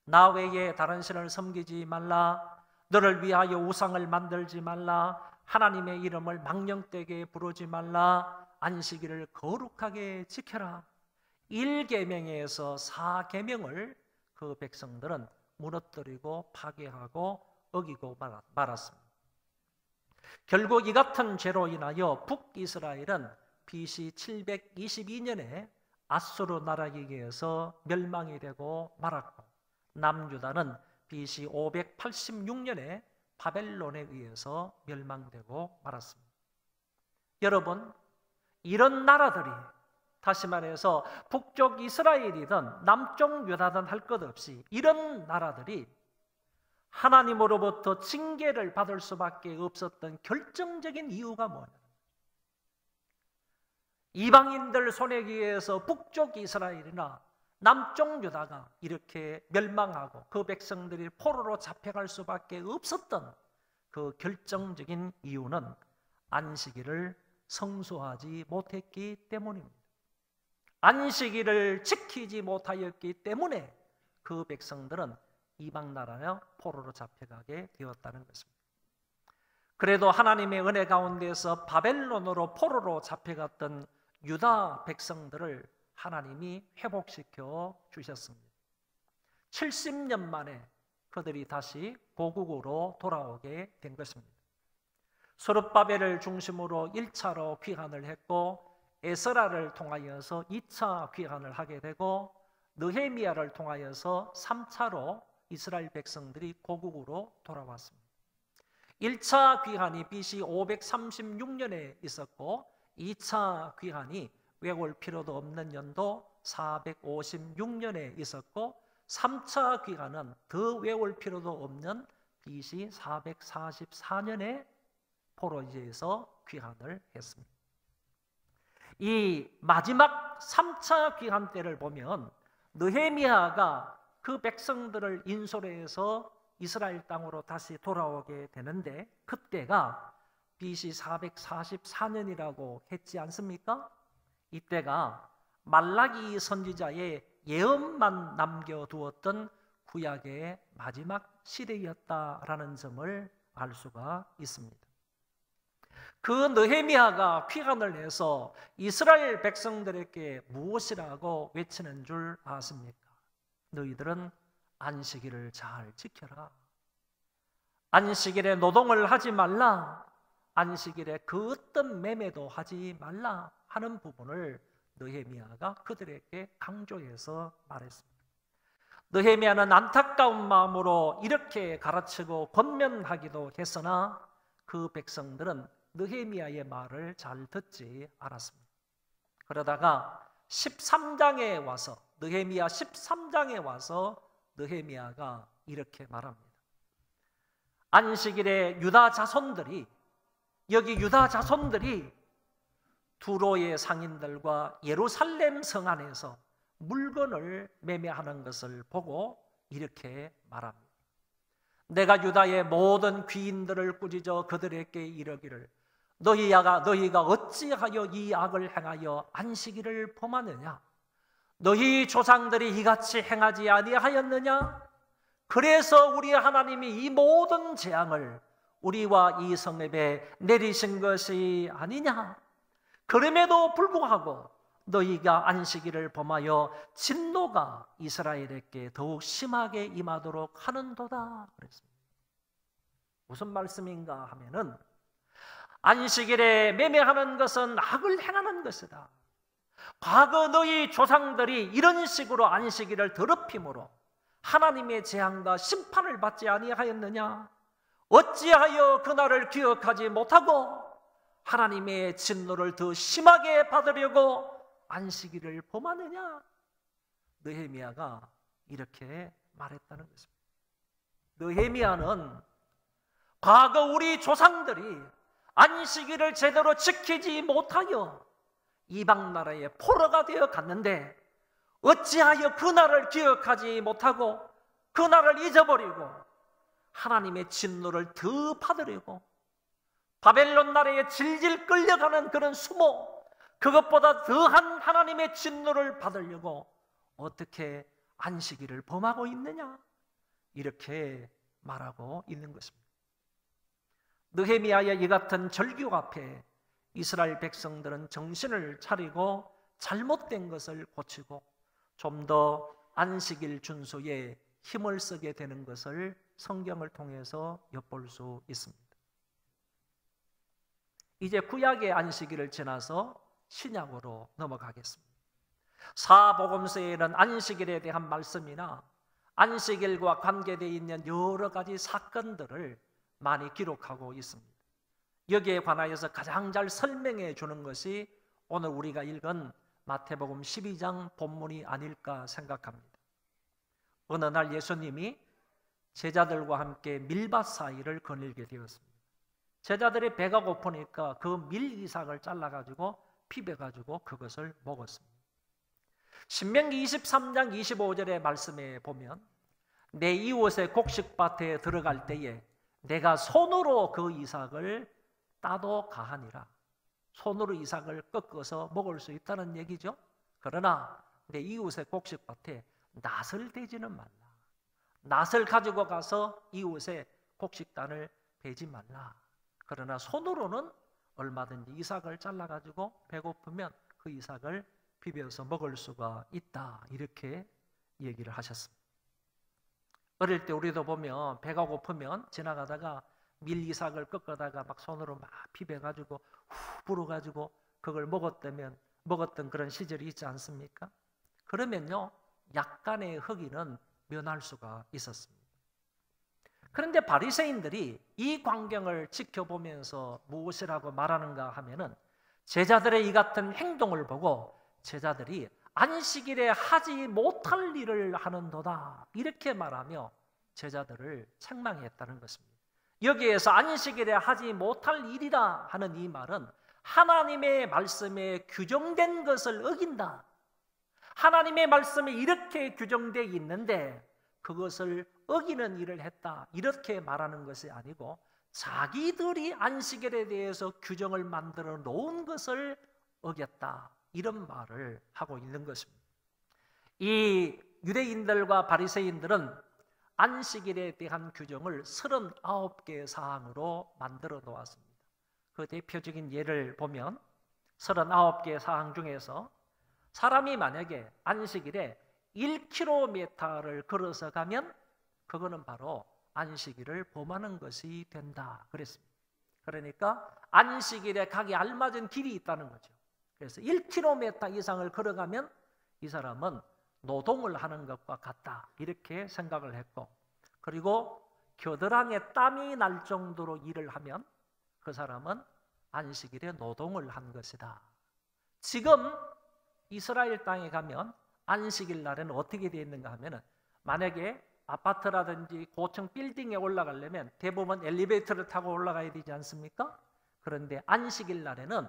Speaker 4: 나 외에 다른 신을 섬기지 말라, 너를 위하여 우상을 만들지 말라, 하나님의 이름을 망령되게 부르지 말라, 안식일을 거룩하게 지켜라. 1계명에서 4계명을 그 백성들은 무너뜨리고 파괴하고 어기고 말았습니다. 결국 이 같은 죄로 인하여 북이스라엘은 BC 722년에 아수르 나라에 의해서 멸망이 되고 말았고, 남유다는 BC 586년에 바벨론에 의해서 멸망되고 말았습니다. 여러분, 이런 나라들이, 다시 말해서 북쪽 이스라엘이든 남쪽 유다든 할 것 없이 이런 나라들이 하나님으로부터 징계를 받을 수밖에 없었던 결정적인 이유가 뭐냐? 이방인들 손에 의해서 북쪽 이스라엘이나 남쪽 유다가 이렇게 멸망하고 그 백성들이 포로로 잡혀갈 수밖에 없었던 그 결정적인 이유는 안식일을 성수하지 못했기 때문입니다. 안식일을 지키지 못하였기 때문에 그 백성들은 이방 나라에 포로로 잡혀가게 되었다는 것입니다. 그래도 하나님의 은혜 가운데서 바벨론으로 포로로 잡혀갔던 유다 백성들을 하나님이 회복시켜 주셨습니다. 70년 만에 그들이 다시 고국으로 돌아오게 된 것입니다. 스룹바벨을 중심으로 1차로 귀환을 했고, 에스라를 통하여서 2차 귀환을 하게 되고, 느헤미야를 통하여서 3차로 이스라엘 백성들이 고국으로 돌아왔습니다. 1차 귀환이 BC 536년에 있었고, 2차 귀환이 외울 필요도 없는 연도 456년에 있었고, 3차 귀환은 더 외울 필요도 없는 BC 444년에 포로지에서 귀환을 했습니다. 이 마지막 3차 귀환 때를 보면 느헤미야가 그 백성들을 인솔해서 이스라엘 땅으로 다시 돌아오게 되는데, 그때가 BC 444년이라고 했지 않습니까? 이때가 말라기 선지자의 예언만 남겨두었던 구약의 마지막 시대였다라는 점을 알 수가 있습니다. 그 느헤미야가 귀환을 해서 이스라엘 백성들에게 무엇이라고 외치는 줄 아십니까? 너희들은 안식일을 잘 지켜라. 안식일에 노동을 하지 말라. 안식일에 그 어떤 매매도 하지 말라 하는 부분을 느헤미야가 그들에게 강조해서 말했습니다. 느헤미야는 안타까운 마음으로 이렇게 가르치고 권면하기도 했으나 그 백성들은 느헤미야의 말을 잘 듣지 않았습니다. 그러다가 13장에 와서, 느헤미야 13장에 와서 느헤미야가 이렇게 말합니다. 안식일에 유다 자손들이, 여기 유다 자손들이 두로의 상인들과 예루살렘 성 안에서 물건을 매매하는 것을 보고 이렇게 말합니다. 내가 유다의 모든 귀인들을 꾸짖어 그들에게 이르기를, 너희가 어찌하여 이 악을 행하여 안식일을 범하느냐? 너희 조상들이 이같이 행하지 아니하였느냐? 그래서 우리 하나님이 이 모든 재앙을 우리와 이 성읍에 내리신 것이 아니냐? 그럼에도 불구하고 너희가 안식일을 범하여 진노가 이스라엘에게 더욱 심하게 임하도록 하는도다 그랬습니다. 무슨 말씀인가 하면은, 안식일에 매매하는 것은 악을 행하는 것이다. 과거 너희 조상들이 이런 식으로 안식일을 더럽힘으로 하나님의 재앙과 심판을 받지 아니하였느냐? 어찌하여 그날을 기억하지 못하고 하나님의 진노를 더 심하게 받으려고 안식일을 범하느냐? 느헤미야가 이렇게 말했다는 것입니다. 느헤미야는 과거 우리 조상들이 안식일을 제대로 지키지 못하여 이방 나라의 포로가 되어 갔는데 어찌하여 그 날을 기억하지 못하고 그 날을 잊어버리고 하나님의 진노를 더 받으려고 바벨론 나라에 질질 끌려가는 그런 수모, 그것보다 더한 하나님의 진노를 받으려고 어떻게 안식일을 범하고 있느냐, 이렇게 말하고 있는 것입니다. 느헤미야의 이 같은 절규 앞에 이스라엘 백성들은 정신을 차리고 잘못된 것을 고치고 좀 더 안식일 준수에 힘을 쓰게 되는 것을 성경을 통해서 엿볼 수 있습니다. 이제 구약의 안식일을 지나서 신약으로 넘어가겠습니다. 사복음서에는 안식일에 대한 말씀이나 안식일과 관계되어 있는 여러 가지 사건들을 많이 기록하고 있습니다. 여기에 관하여서 가장 잘 설명해 주는 것이 오늘 우리가 읽은 마태복음 12장 본문이 아닐까 생각합니다. 어느 날 예수님이 제자들과 함께 밀밭 사이를 거닐게 되었습니다. 제자들이 배가 고프니까 그 밀 이삭을 잘라가지고 비벼가지고 그것을 먹었습니다. 신명기 23장 25절의 말씀에 보면 내 이웃의 곡식밭에 들어갈 때에 내가 손으로 그 이삭을 따도 가하니라. 손으로 이삭을 꺾어서 먹을 수 있다는 얘기죠. 그러나 내 이웃의 곡식밭에 낫을 대지는 말라. 낫을 가지고 가서 이웃의 곡식단을 베지 말라. 그러나 손으로는 얼마든지 이삭을 잘라가지고 배고프면 그 이삭을 비벼서 먹을 수가 있다. 이렇게 얘기를 하셨습니다. 어릴 때 우리도 보면 배가 고프면 지나가다가 밀 이삭을 꺾어다가 막 손으로 막 비벼가지고 후 불어가지고 그걸 먹었던 그런 시절이 있지 않습니까? 그러면요 약간의 허기는 면할 수가 있었습니다. 그런데 바리새인들이 이 광경을 지켜보면서 무엇이라고 말하는가 하면은 제자들의 이 같은 행동을 보고 제자들이 안식일에 하지 못할 일을 하는도다 이렇게 말하며 제자들을 책망했다는 것입니다. 여기에서 안식일에 하지 못할 일이라 하는 이 말은 하나님의 말씀에 규정된 것을 어긴다. 하나님의 말씀에 이렇게 규정되어 있는데 그것을 어기는 일을 했다. 이렇게 말하는 것이 아니고 자기들이 안식일에 대해서 규정을 만들어 놓은 것을 어겼다. 이런 말을 하고 있는 것입니다. 이 유대인들과 바리새인들은 안식일에 대한 규정을 39개의 사항으로 만들어 놓았습니다. 그 대표적인 예를 보면 39개의 사항 중에서 사람이 만약에 안식일에 1km를 걸어서 가면 그거는 바로 안식일을 범하는 것이 된다 그랬습니다. 그러니까 안식일에 가기 알맞은 길이 있다는 거죠. 그래서 1km 이상을 걸어가면 이 사람은 노동을 하는 것과 같다 이렇게 생각을 했고, 그리고 겨드랑이에 땀이 날 정도로 일을 하면 그 사람은 안식일에 노동을 한 것이다. 지금 이스라엘 땅에 가면 안식일 날에는 어떻게 되어 있는가 하면은 만약에 아파트라든지 고층 빌딩에 올라가려면 대부분 엘리베이터를 타고 올라가야 되지 않습니까? 그런데 안식일 날에는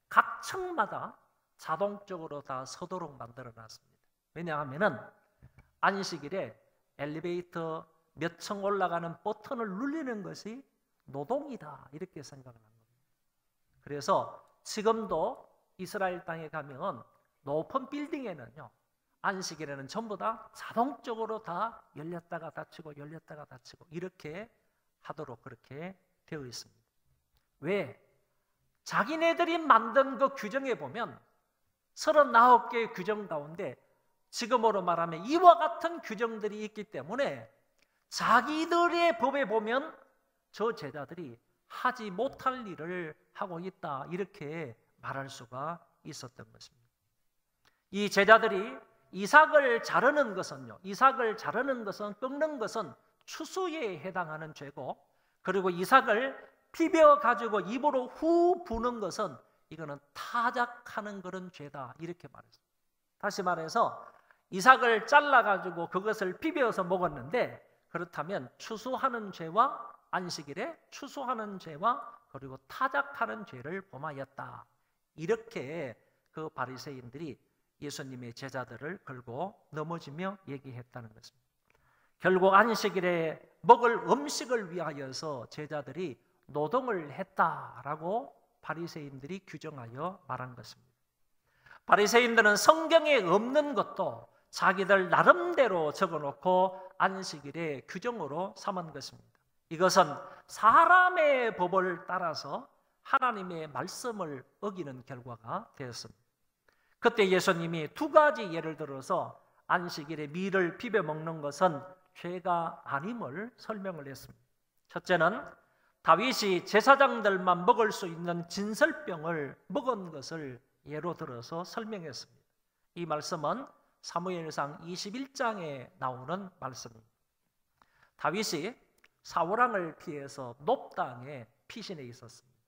Speaker 4: 각 층마다 자동적으로 다 서도록 만들어 놨습니다. 왜냐하면은 안식일에 엘리베이터 몇 층 올라가는 버튼을 누르는 것이 노동이다 이렇게 생각을 합니다. 그래서 지금도 이스라엘 땅에 가면 높은 빌딩에는요 안식일에는 전부 다 자동적으로 다 열렸다가 닫히고 열렸다가 닫히고 이렇게 하도록 그렇게 되어 있습니다. 왜? 자기네들이 만든 그 규정에 보면 39개의 규정 가운데 지금으로 말하면 이와 같은 규정들이 있기 때문에 자기들의 법에 보면 저 제자들이 하지 못할 일을 하고 있다 이렇게 말할 수가 있었던 것입니다. 이 제자들이 이삭을 자르는 것은요, 이삭을 자르는 것은 꺾는 것은 추수에 해당하는 죄고, 그리고 이삭을 비벼 가지고 입으로 후 부는 것은 이거는 타작하는 그런 죄다 이렇게 말했습니다. 다시 말해서 이삭을 잘라 가지고 그것을 비벼서 먹었는데 그렇다면 추수하는 죄와 안식일에 추수하는 죄와 그리고 타작하는 죄를 범하였다. 이렇게 그 바리새인들이 예수님의 제자들을 걸고 넘어지며 얘기했다는 것입니다. 결국 안식일에 먹을 음식을 위하여서 제자들이 노동을 했다라고 바리새인들이 규정하여 말한 것입니다. 바리새인들은 성경에 없는 것도 자기들 나름대로 적어놓고 안식일의 규정으로 삼은 것입니다. 이것은 사람의 법을 따라서 하나님의 말씀을 어기는 결과가 되었습니다. 그때 예수님이 두 가지 예를 들어서 안식일에 밀을 비벼 먹는 것은 죄가 아님을 설명을 했습니다. 첫째는 다윗이 제사장들만 먹을 수 있는 진설병을 먹은 것을 예로 들어서 설명했습니다. 이 말씀은 사무엘상 21장에 나오는 말씀입니다. 다윗이 사울왕을 피해서 높당에 피신해 있었습니다.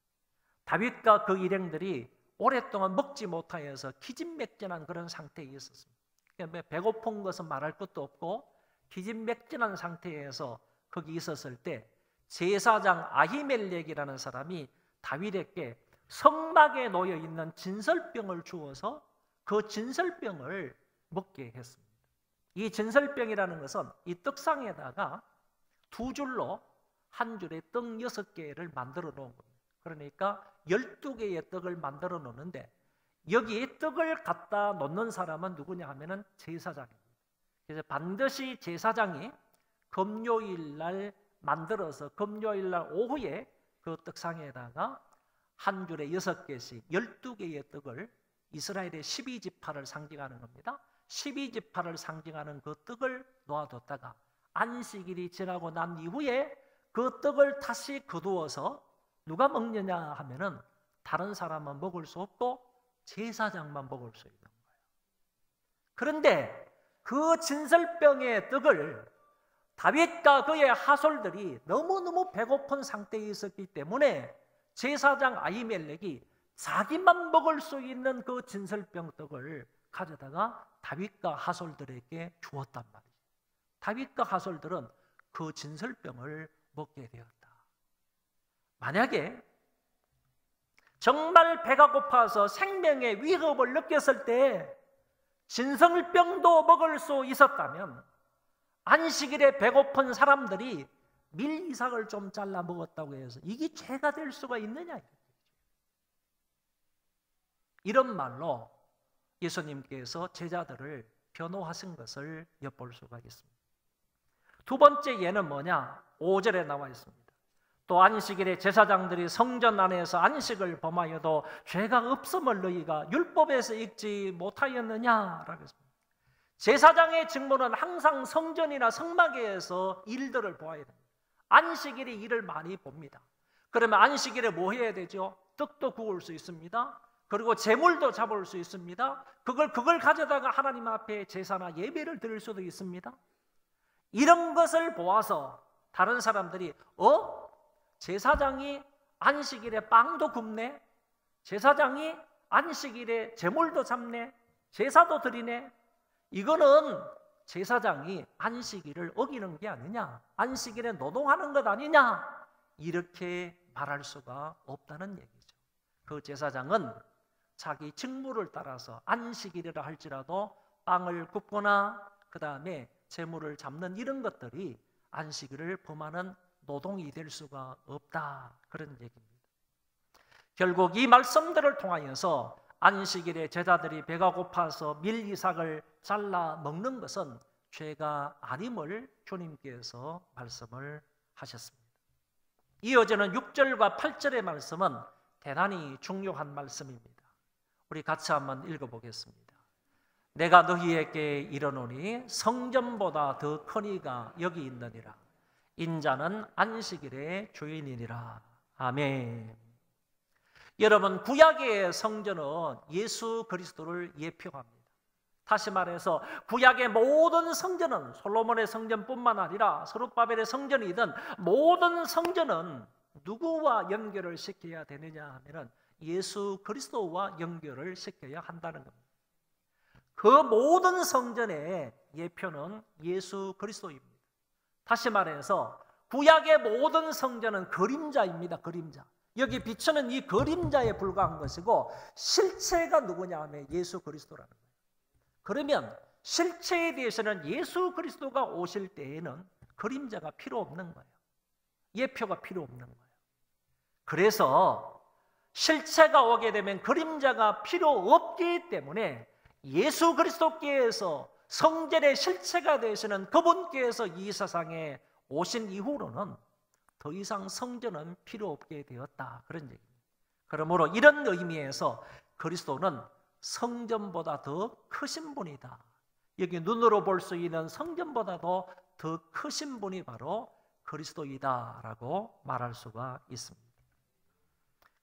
Speaker 4: 다윗과 그 일행들이 오랫동안 먹지 못하여서 기진맥진한 그런 상태에 있었습니다. 배고픈 것은 말할 것도 없고 기진맥진한 상태에서 거기 있었을 때 제사장 아히멜렉이라는 사람이 다윗에게 성막에 놓여 있는 진설병을 주어서 그 진설병을 먹게 했습니다. 이 진설병이라는 것은 이 떡상에다가 두 줄로 한 줄에 떡 6개를 만들어 놓은 겁니다. 그러니까 12개의 떡을 만들어 놓는데 여기 떡을 갖다 놓는 사람은 누구냐 하면은 제사장입니다. 그래서 반드시 제사장이 금요일 날 만들어서 금요일 날 오후에 그 떡상에다가 한 줄에 6개씩 12개의 떡을 이스라엘의 12지파를 상징하는 겁니다. 12지파를 상징하는 그 떡을 놓아뒀다가 안식일이 지나고 난 이후에 그 떡을 다시 거두어서 누가 먹느냐 하면은 다른 사람은 먹을 수 없고 제사장만 먹을 수 있는 거예요. 그런데 그 진설병의 떡을 다윗과 그의 하솔들이 너무너무 배고픈 상태에 있었기 때문에 제사장 아히멜렉이 자기만 먹을 수 있는 그 진설병 떡을 가져다가 다윗과 하솔들에게 주었단 말이에요. 다윗과 하솔들은 그 진설병을 먹게 되었다. 만약에 정말 배가 고파서 생명의 위협을 느꼈을 때 진설병도 먹을 수 있었다면 안식일에 배고픈 사람들이 밀 이삭을 좀 잘라 먹었다고 해서 이게 죄가 될 수가 있느냐? 이런 말로 예수님께서 제자들을 변호하신 것을 엿볼 수가 있습니다. 두 번째 예는 뭐냐? 5절에 나와 있습니다. 또 안식일에 제사장들이 성전 안에서 안식을 범하여도 죄가 없음을 너희가 율법에서 읽지 못하였느냐라고 했습니다. 제사장의 직무는 항상 성전이나 성막에서 일들을 보아야 됩니다. 안식일에 일을 많이 봅니다. 그러면 안식일에 뭐 해야 되죠? 떡도 구울 수 있습니다. 그리고 제물도 잡을 수 있습니다. 그걸 가져다가 하나님 앞에 제사나 예배를 드릴 수도 있습니다. 이런 것을 보아서 다른 사람들이 제사장이 안식일에 빵도 굽네? 제사장이 안식일에 제물도 잡네? 제사도 드리네? 이거는 제사장이 안식일을 어기는 게 아니냐? 안식일에 노동하는 것 아니냐? 이렇게 말할 수가 없다는 얘기죠. 그 제사장은 자기 직무를 따라서 안식일이라 할지라도 빵을 굽거나 그 다음에 제물을 잡는 이런 것들이 안식일을 범하는 노동이 될 수가 없다, 그런 얘기입니다. 결국 이 말씀들을 통하여서 안식일에 제자들이 배가 고파서 밀 이삭을 잘라 먹는 것은 죄가 아님을 주님께서 말씀을 하셨습니다. 이어지는 6절과 8절의 말씀은 대단히 중요한 말씀입니다. 우리 같이 한번 읽어보겠습니다. 내가 너희에게 이르노니 성전보다 더 큰 이가 여기 있느니라. 인자는 안식일의 주인이니라. 아멘. 여러분, 구약의 성전은 예수 그리스도를 예표합니다. 다시 말해서 구약의 모든 성전은 솔로몬의 성전뿐만 아니라 스룹바벨의 성전이든 모든 성전은 누구와 연결을 시켜야 되느냐 하면 예수 그리스도와 연결을 시켜야 한다는 겁니다. 그 모든 성전의 예표는 예수 그리스도입니다. 다시 말해서 구약의 모든 성전은 그림자입니다. 그림자. 여기 비추는 이 그림자에 불과한 것이고 실체가 누구냐 하면 예수 그리스도라는 거예요. 그러면 실체에 대해서는 예수 그리스도가 오실 때에는 그림자가 필요 없는 거예요. 예표가 필요 없는 거예요. 그래서 실체가 오게 되면 그림자가 필요 없기 때문에 예수 그리스도께서 성전의 실체가 되시는 그분께서 이 세상에 오신 이후로는 더 이상 성전은 필요 없게 되었다. 그런 얘기입니다. 그러므로 이런 의미에서 그리스도는 성전보다 더 크신 분이다. 여기 눈으로 볼 수 있는 성전보다도 더 크신 분이 바로 그리스도이다라고 말할 수가 있습니다.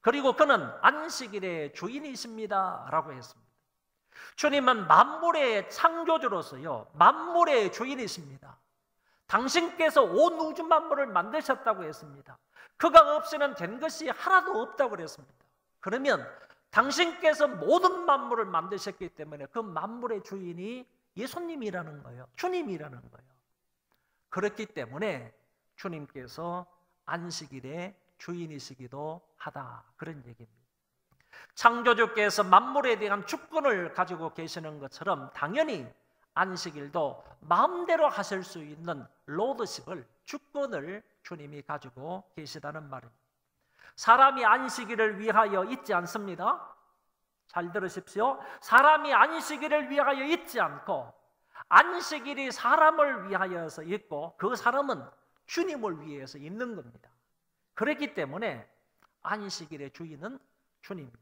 Speaker 4: 그리고 그는 안식일의 주인이십니다라고 했습니다. 주님은 만물의 창조주로서요, 만물의 주인이십니다. 당신께서 온 우주 만물을 만드셨다고 했습니다. 그가 없이는 된 것이 하나도 없다고 그랬습니다. 그러면 당신께서 모든 만물을 만드셨기 때문에 그 만물의 주인이 예수님이라는 거예요. 주님이라는 거예요. 그렇기 때문에 주님께서 안식일의 주인이시기도 하다. 그런 얘기입니다. 창조주께서 만물에 대한 주권을 가지고 계시는 것처럼 당연히 안식일도 마음대로 하실 수 있는 로드십을, 주권을 주님이 가지고 계시다는 말입니다. 사람이 안식일을 위하여 있지 않습니다. 잘 들으십시오. 사람이 안식일을 위하여 있지 않고 안식일이 사람을 위하여서 있고 그 사람은 주님을 위해서 있는 겁니다. 그렇기 때문에 안식일의 주인은 주님입니다.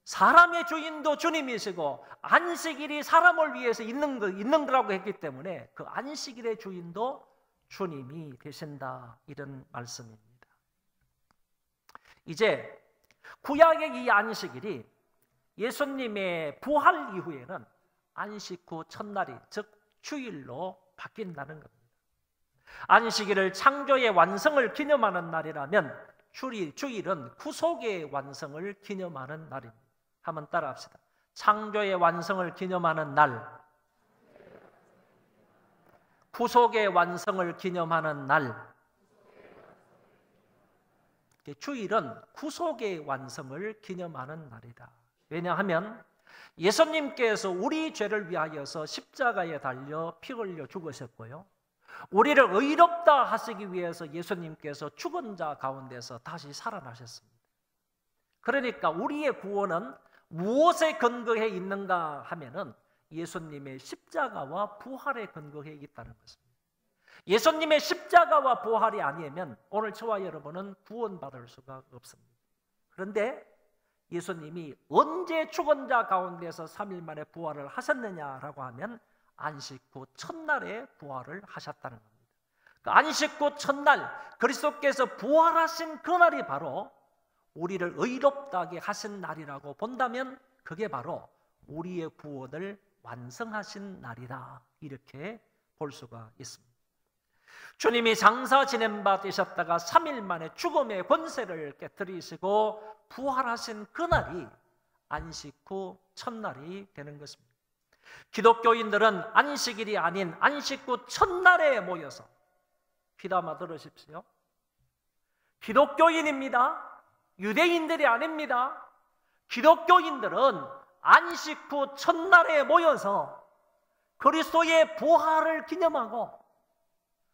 Speaker 4: 사람의 주인도 주님이시고 안식일이 사람을 위해서 있는 거라고 했기 때문에 그 안식일의 주인도 주님이 되신다. 이런 말씀입니다. 이제 구약의 이 안식일이 예수님의 부활 이후에는 안식 후 첫날이 즉 주일로 바뀐다는 겁니다. 안식일을 창조의 완성을 기념하는 날이라면 주일은 구속의 완성을 기념하는 날입니다. 한번 따라합시다. 창조의 완성을 기념하는 날, 구속의 완성을 기념하는 날. 주일은 구속의 완성을 기념하는 날이다. 왜냐하면 예수님께서 우리 죄를 위하여서 십자가에 달려 피 흘려 죽으셨고요, 우리를 의롭다 하시기 위해서 예수님께서 죽은 자 가운데서 다시 살아나셨습니다. 그러니까 우리의 구원은 무엇에 근거해 있는가 하면은 예수님의 십자가와 부활에 근거해 있다는 것입니다. 예수님의 십자가와 부활이 아니면 오늘 저와 여러분은 구원받을 수가 없습니다. 그런데 예수님이 언제 죽은 자 가운데서 3일 만에 부활을 하셨느냐라고 하면 안식 후 첫날에 부활을 하셨다는 겁니다. 그 안식 후 첫날 그리스도께서 부활하신 그날이 바로 우리를 의롭다게 하신 날이라고 본다면 그게 바로 우리의 구원을 완성하신 날이다. 이렇게 볼 수가 있습니다. 주님이 장사 지낸 바 되셨다가 3일 만에 죽음의 권세를 깨뜨리시고 부활하신 그날이 안식 후 첫날이 되는 것입니다. 기독교인들은 안식일이 아닌 안식 후 첫날에 모여서 귀담아 들으십시오. 기독교인입니다. 유대인들이 아닙니다. 기독교인들은 안식 후 첫날에 모여서 그리스도의 부활을 기념하고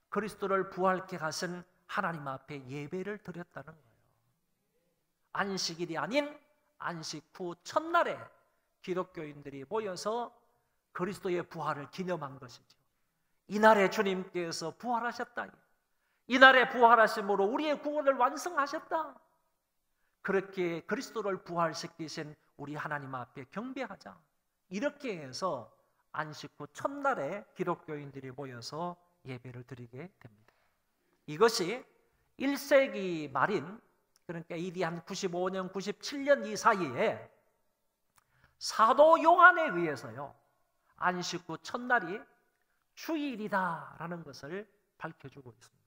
Speaker 4: 그리스도를 부활케 하신 하나님 앞에 예배를 드렸다는 거예요. 안식일이 아닌 안식 후 첫날에 기독교인들이 모여서 그리스도의 부활을 기념한 것이죠. 이날에 주님께서 부활하셨다. 이날에 부활하심으로 우리의 구원을 완성하셨다. 그렇게 그리스도를 부활시키신 우리 하나님 앞에 경배하자. 이렇게 해서 안식 후 첫날에 기독교인들이 모여서 예배를 드리게 됩니다. 이것이 1세기 말인, 그러니까 AD 한 95년, 97년 이 사이에 사도 요한에 의해서요, 안식 후 첫날이 주일이다라는 것을 밝혀주고 있습니다.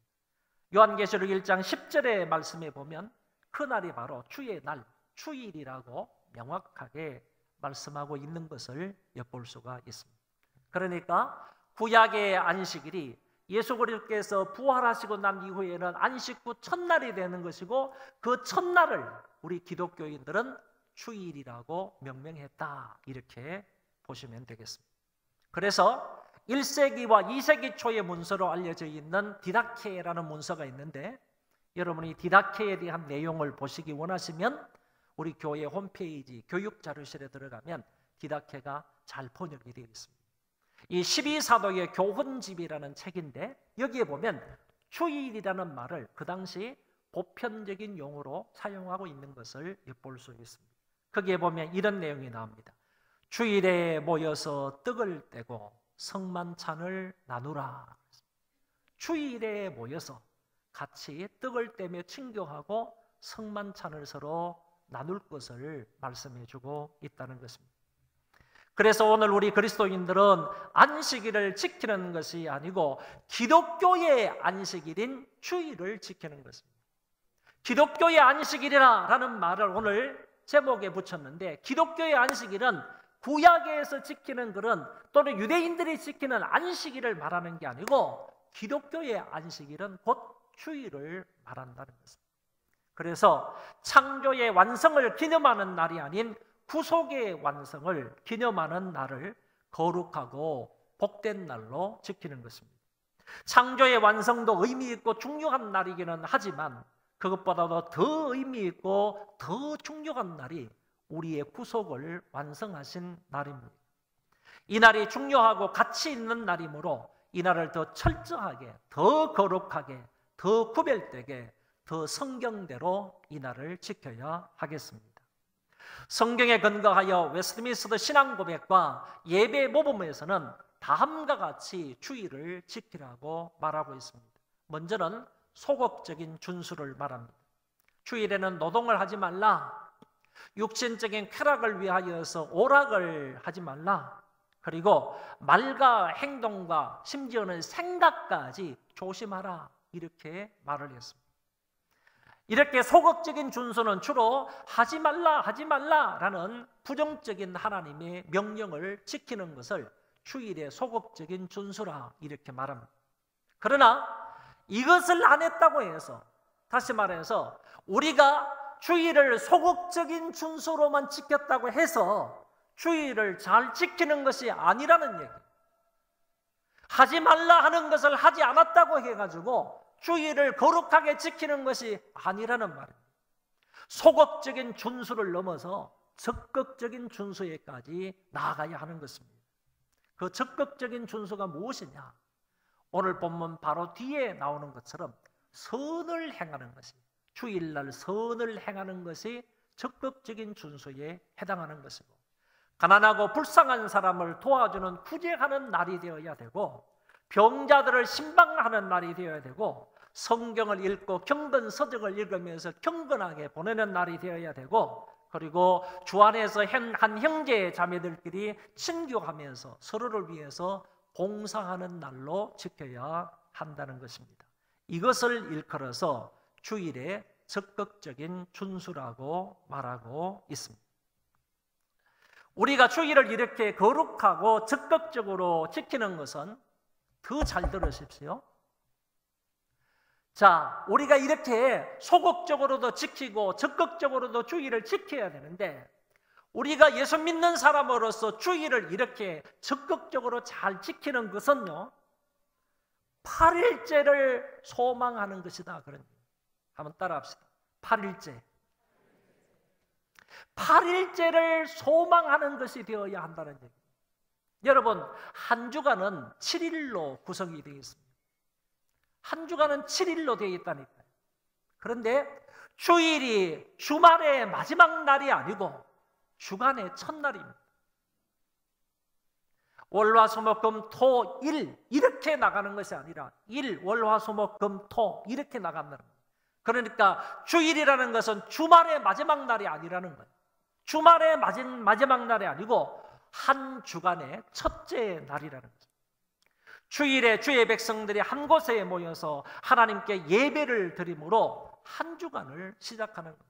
Speaker 4: 요한계시록 1장 10절의 말씀에 보면 그날이 바로 주의 날, 주일이라고 명확하게 말씀하고 있는 것을 엿볼 수가 있습니다. 그러니까 구약의 안식일이 예수 그리스도께서 부활하시고 난 이후에는 안식 후 첫날이 되는 것이고 그 첫날을 우리 기독교인들은 주일이라고 명명했다. 이렇게 보시면 되겠습니다. 그래서 1세기와 2세기 초의 문서로 알려져 있는 디다케라는 문서가 있는데 여러분이 디다케에 대한 내용을 보시기 원하시면 우리 교회 홈페이지 교육자료실에 들어가면 디다케가 잘 번역이 되어 있습니다. 이 12사도의 교훈집이라는 책인데 여기에 보면 주일이라는 말을 그 당시 보편적인 용어로 사용하고 있는 것을 엿볼 수 있습니다. 거기에 보면 이런 내용이 나옵니다. 주일에 모여서 떡을 떼고 성만찬을 나누라. 주일에 모여서 같이 떡을 떼며 친교하고 성만찬을 서로 나눌 것을 말씀해 주고 있다는 것입니다. 그래서 오늘 우리 그리스도인들은 안식일을 지키는 것이 아니고 기독교의 안식일인 주일을 지키는 것입니다. 기독교의 안식일이라는 말을 오늘 제목에 붙였는데 기독교의 안식일은 구약에서 지키는 그런 또는 유대인들이 지키는 안식일을 말하는 게 아니고 기독교의 안식일은 곧 주일을 말한다는 것입니다. 그래서 창조의 완성을 기념하는 날이 아닌 구속의 완성을 기념하는 날을 거룩하고 복된 날로 지키는 것입니다. 창조의 완성도 의미 있고 중요한 날이기는 하지만 그것보다도 더 의미 있고 더 중요한 날이 우리의 구속을 완성하신 날입니다. 이 날이 중요하고 가치 있는 날이므로 이 날을 더 철저하게, 더 거룩하게, 더 구별되게, 더 성경대로 이 날을 지켜야 하겠습니다. 성경에 근거하여 웨스트민스터 신앙고백과 예배 모범에서는 다음과 같이 주일을 지키라고 말하고 있습니다. 먼저는 소극적인 준수를 말합니다. 주일에는 노동을 하지 말라. 육신적인 쾌락을 위하여서 오락을 하지 말라. 그리고 말과 행동과 심지어는 생각까지 조심하라. 이렇게 말을 했습니다. 이렇게 소극적인 준수는 주로 하지 말라라는 부정적인 하나님의 명령을 지키는 것을 주일의 소극적인 준수라 이렇게 말합니다. 그러나 이것을 안 했다고 해서 다시 말해서 우리가 주일을 소극적인 준수로만 지켰다고 해서 주일을 잘 지키는 것이 아니라는 얘기. 하지 말라 하는 것을 하지 않았다고 해가지고 주일을 거룩하게 지키는 것이 아니라는 말입니다. 소극적인 준수를 넘어서 적극적인 준수에까지 나아가야 하는 것입니다. 그 적극적인 준수가 무엇이냐? 오늘 본문 바로 뒤에 나오는 것처럼 선을 행하는 것이, 주일날 선을 행하는 것이 적극적인 준수에 해당하는 것이고, 가난하고 불쌍한 사람을 도와주는 구제하는 날이 되어야 되고, 병자들을 신방하는 날이 되어야 되고, 성경을 읽고 경건 서적을 읽으면서 경건하게 보내는 날이 되어야 되고, 그리고 주 안에서 한 형제 자매들끼리 친교하면서 서로를 위해서 봉사하는 날로 지켜야 한다는 것입니다. 이것을 일컬어서 주일의 적극적인 준수라고 말하고 있습니다. 우리가 주일을 이렇게 거룩하고 적극적으로 지키는 것은 더 잘 들으십시오. 자, 우리가 이렇게 소극적으로도 지키고 적극적으로도 주일을 지켜야 되는데 우리가 예수 믿는 사람으로서 주일을 이렇게 적극적으로 잘 지키는 것은요 8일째를 소망하는 것이다. 그런 한번 따라합시다. 8일째. 8일째를 소망하는 것이 되어야 한다는 얘기입니다. 여러분, 한 주간은 7일로 구성이 되어 있습니다. 한 주간은 7일로 되어 있다니까요. 그런데 주일이 주말의 마지막 날이 아니고 주간의 첫날입니다. 월화수목금토일 이렇게 나가는 것이 아니라 일, 월화수목금토 이렇게 나간다는 거예요. 그러니까 주일이라는 것은 주말의 마지막 날이 아니라는 거예요. 주말의 마지막 날이 아니고 한 주간의 첫째 날이라는 거죠. 주일에 주의 백성들이 한 곳에 모여서 하나님께 예배를 드림으로 한 주간을 시작하는 겁니다.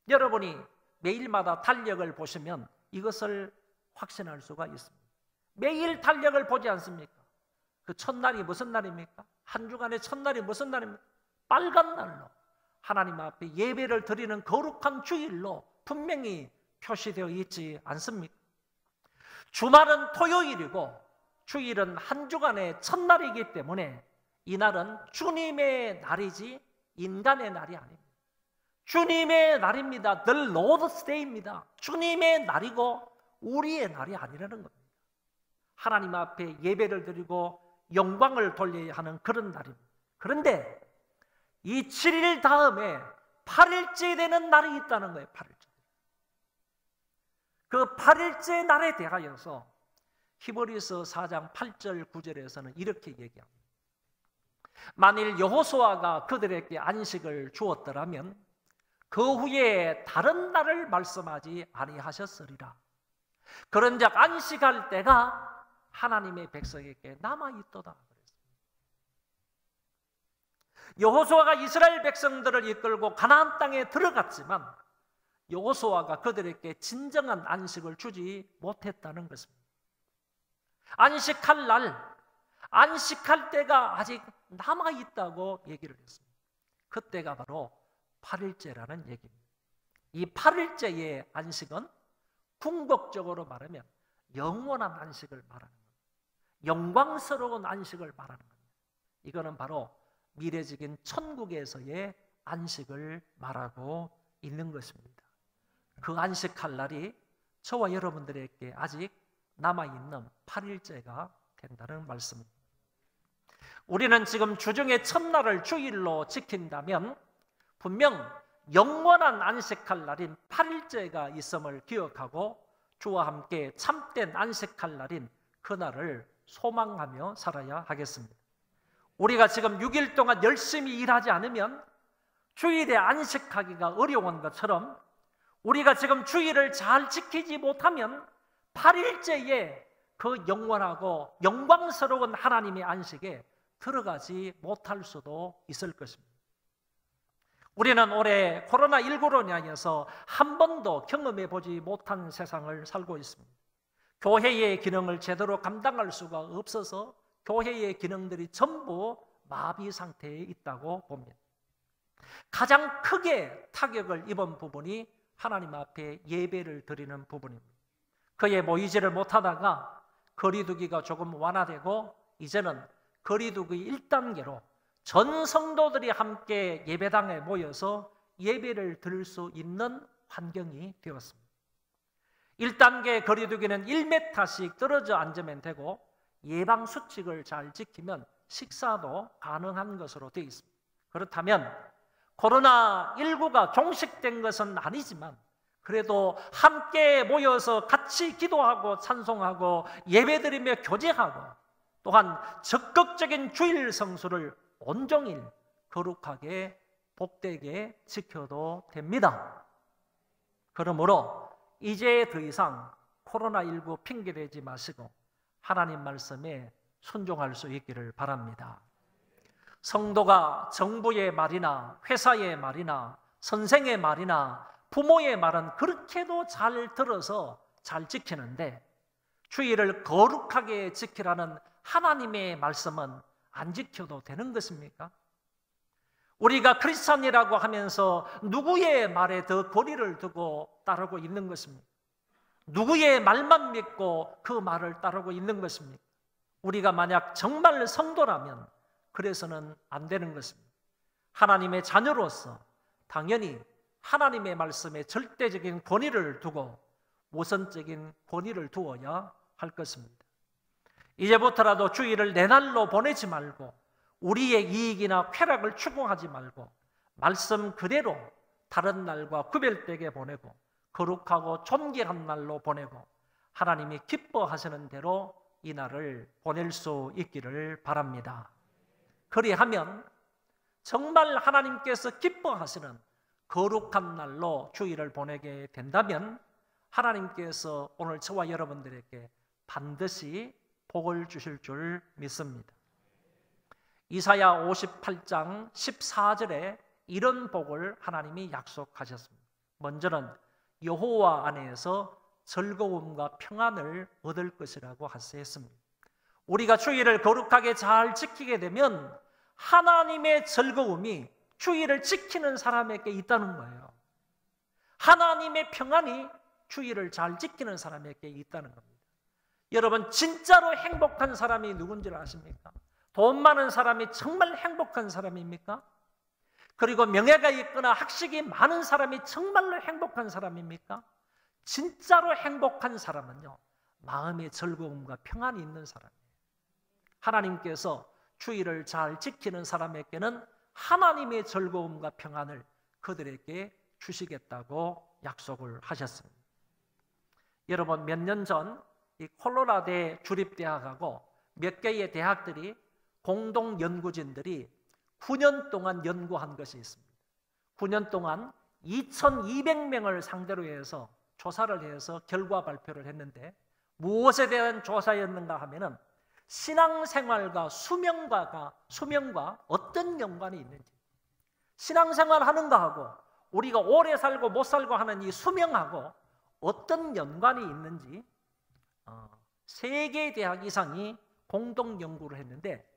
Speaker 4: 여러분이 매일마다 달력을 보시면 이것을 확신할 수가 있습니다. 매일 달력을 보지 않습니까? 그 첫날이 무슨 날입니까? 한 주간의 첫날이 무슨 날입니까? 빨간 날로 하나님 앞에 예배를 드리는 거룩한 주일로 분명히 표시되어 있지 않습니까? 주말은 토요일이고 주일은 한 주간의 첫날이기 때문에 이 날은 주님의 날이지 인간의 날이 아닙니다. 주님의 날입니다. The Lord's Day입니다. 주님의 날이고 우리의 날이 아니라는 겁니다. 하나님 앞에 예배를 드리고 영광을 돌려야 하는 그런 날입니다. 그런데 이 7일 다음에 8일째 되는 날이 있다는 거예요. 8일째. 그 8일째 날에 대하여서 히브리서 4장 8절 9절에서는 이렇게 얘기합니다. 만일 여호수아가 그들에게 안식을 주었더라면 그 후에 다른 날을 말씀하지 아니하셨으리라. 그런즉 안식할 때가 하나님의 백성에게 남아있도다. 여호수아가 이스라엘 백성들을 이끌고 가나안 땅에 들어갔지만 여호수아가 그들에게 진정한 안식을 주지 못했다는 것입니다. 안식할 날, 안식할 때가 아직 남아있다고 얘기를 했습니다. 그때가 바로 8일째라는 얘기입니다. 이 8일째의 안식은 궁극적으로 말하면 영원한 안식을 말하는 겁니다. 영광스러운 안식을 말하는 겁니다. 이거는 바로 미래적인 천국에서의 안식을 말하고 있는 것입니다. 그 안식할 날이 저와 여러분들에게 아직 남아있는 8일째가 된다는 말씀입니다. 우리는 지금 주중의 첫날을 주일로 지킨다면 분명 영원한 안식할 날인 8일째가 있음을 기억하고 주와 함께 참된 안식할 날인 그날을 소망하며 살아야 하겠습니다. 우리가 지금 6일 동안 열심히 일하지 않으면 주일에 안식하기가 어려운 것처럼 우리가 지금 주일을 잘 지키지 못하면 8일째에 그 영원하고 영광스러운 하나님의 안식에 들어가지 못할 수도 있을 것입니다. 우리는 올해 코로나19로 인하여서 한 번도 경험해 보지 못한 세상을 살고 있습니다. 교회의 기능을 제대로 감당할 수가 없어서 교회의 기능들이 전부 마비 상태에 있다고 봅니다. 가장 크게 타격을 입은 부분이 하나님 앞에 예배를 드리는 부분입니다. 그에 모이지를 못하다가 거리두기가 조금 완화되고 이제는 거리두기 1단계로 전 성도들이 함께 예배당에 모여서 예배를 드릴 수 있는 환경이 되었습니다. 1단계 거리두기는 1m씩 떨어져 앉으면 되고 예방수칙을 잘 지키면 식사도 가능한 것으로 되어 있습니다. 그렇다면 코로나19가 종식된 것은 아니지만 그래도 함께 모여서 같이 기도하고 찬송하고 예배드리며 교제하고 또한 적극적인 주일 성수를 온종일 거룩하게 복되게 지켜도 됩니다. 그러므로 이제 더 이상 코로나19 핑계대지 마시고 하나님 말씀에 순종할 수 있기를 바랍니다. 성도가 정부의 말이나 회사의 말이나 선생의 말이나 부모의 말은 그렇게도 잘 들어서 잘 지키는데 주일을 거룩하게 지키라는 하나님의 말씀은 안 지켜도 되는 것입니까? 우리가 크리스찬이라고 하면서 누구의 말에 더 거리를 두고 따르고 있는 것입니까? 누구의 말만 믿고 그 말을 따르고 있는 것입니까? 우리가 만약 정말 성도라면 그래서는 안 되는 것입니다. 하나님의 자녀로서 당연히 하나님의 말씀에 절대적인 권위를 두고 우선적인 권위를 두어야 할 것입니다. 이제부터라도 주일을 내 날로 보내지 말고 우리의 이익이나 쾌락을 추구하지 말고 말씀 그대로 다른 날과 구별되게 보내고 거룩하고 존귀한 날로 보내고 하나님이 기뻐하시는 대로 이 날을 보낼 수 있기를 바랍니다. 그리하면 정말 하나님께서 기뻐하시는 거룩한 날로 주일을 보내게 된다면 하나님께서 오늘 저와 여러분들에게 반드시 복을 주실 줄 믿습니다. 이사야 58장 14절에 이런 복을 하나님이 약속하셨습니다. 먼저는 여호와 안에서 즐거움과 평안을 얻을 것이라고 하셨습니다. 우리가 주일을 거룩하게 잘 지키게 되면 하나님의 즐거움이 주일을 지키는 사람에게 있다는 거예요. 하나님의 평안이 주일을 잘 지키는 사람에게 있다는 겁니다. 여러분, 진짜로 행복한 사람이 누군지 아십니까? 돈 많은 사람이 정말 행복한 사람입니까? 그리고 명예가 있거나 학식이 많은 사람이 정말로 행복한 사람입니까? 진짜로 행복한 사람은요, 마음의 즐거움과 평안이 있는 사람이에요. 하나님께서 주일을 잘 지키는 사람에게는 하나님의 즐거움과 평안을 그들에게 주시겠다고 약속을 하셨습니다. 여러분, 몇 년 전 이 콜로라도의 주립대학하고 몇 개의 대학들이 공동 연구진들이 9년 동안 연구한 것이 있습니다. 9년 동안 2,200명을 상대로 해서 조사를 해서 결과 발표를 했는데, 무엇에 대한 조사였는가 하면은 신앙생활과 수명과 어떤 연관이 있는지, 신앙생활 하는 거하고 우리가 오래 살고 못 살고 하는 이 수명하고 어떤 연관이 있는지 3개의 대학 이상이 공동 연구를 했는데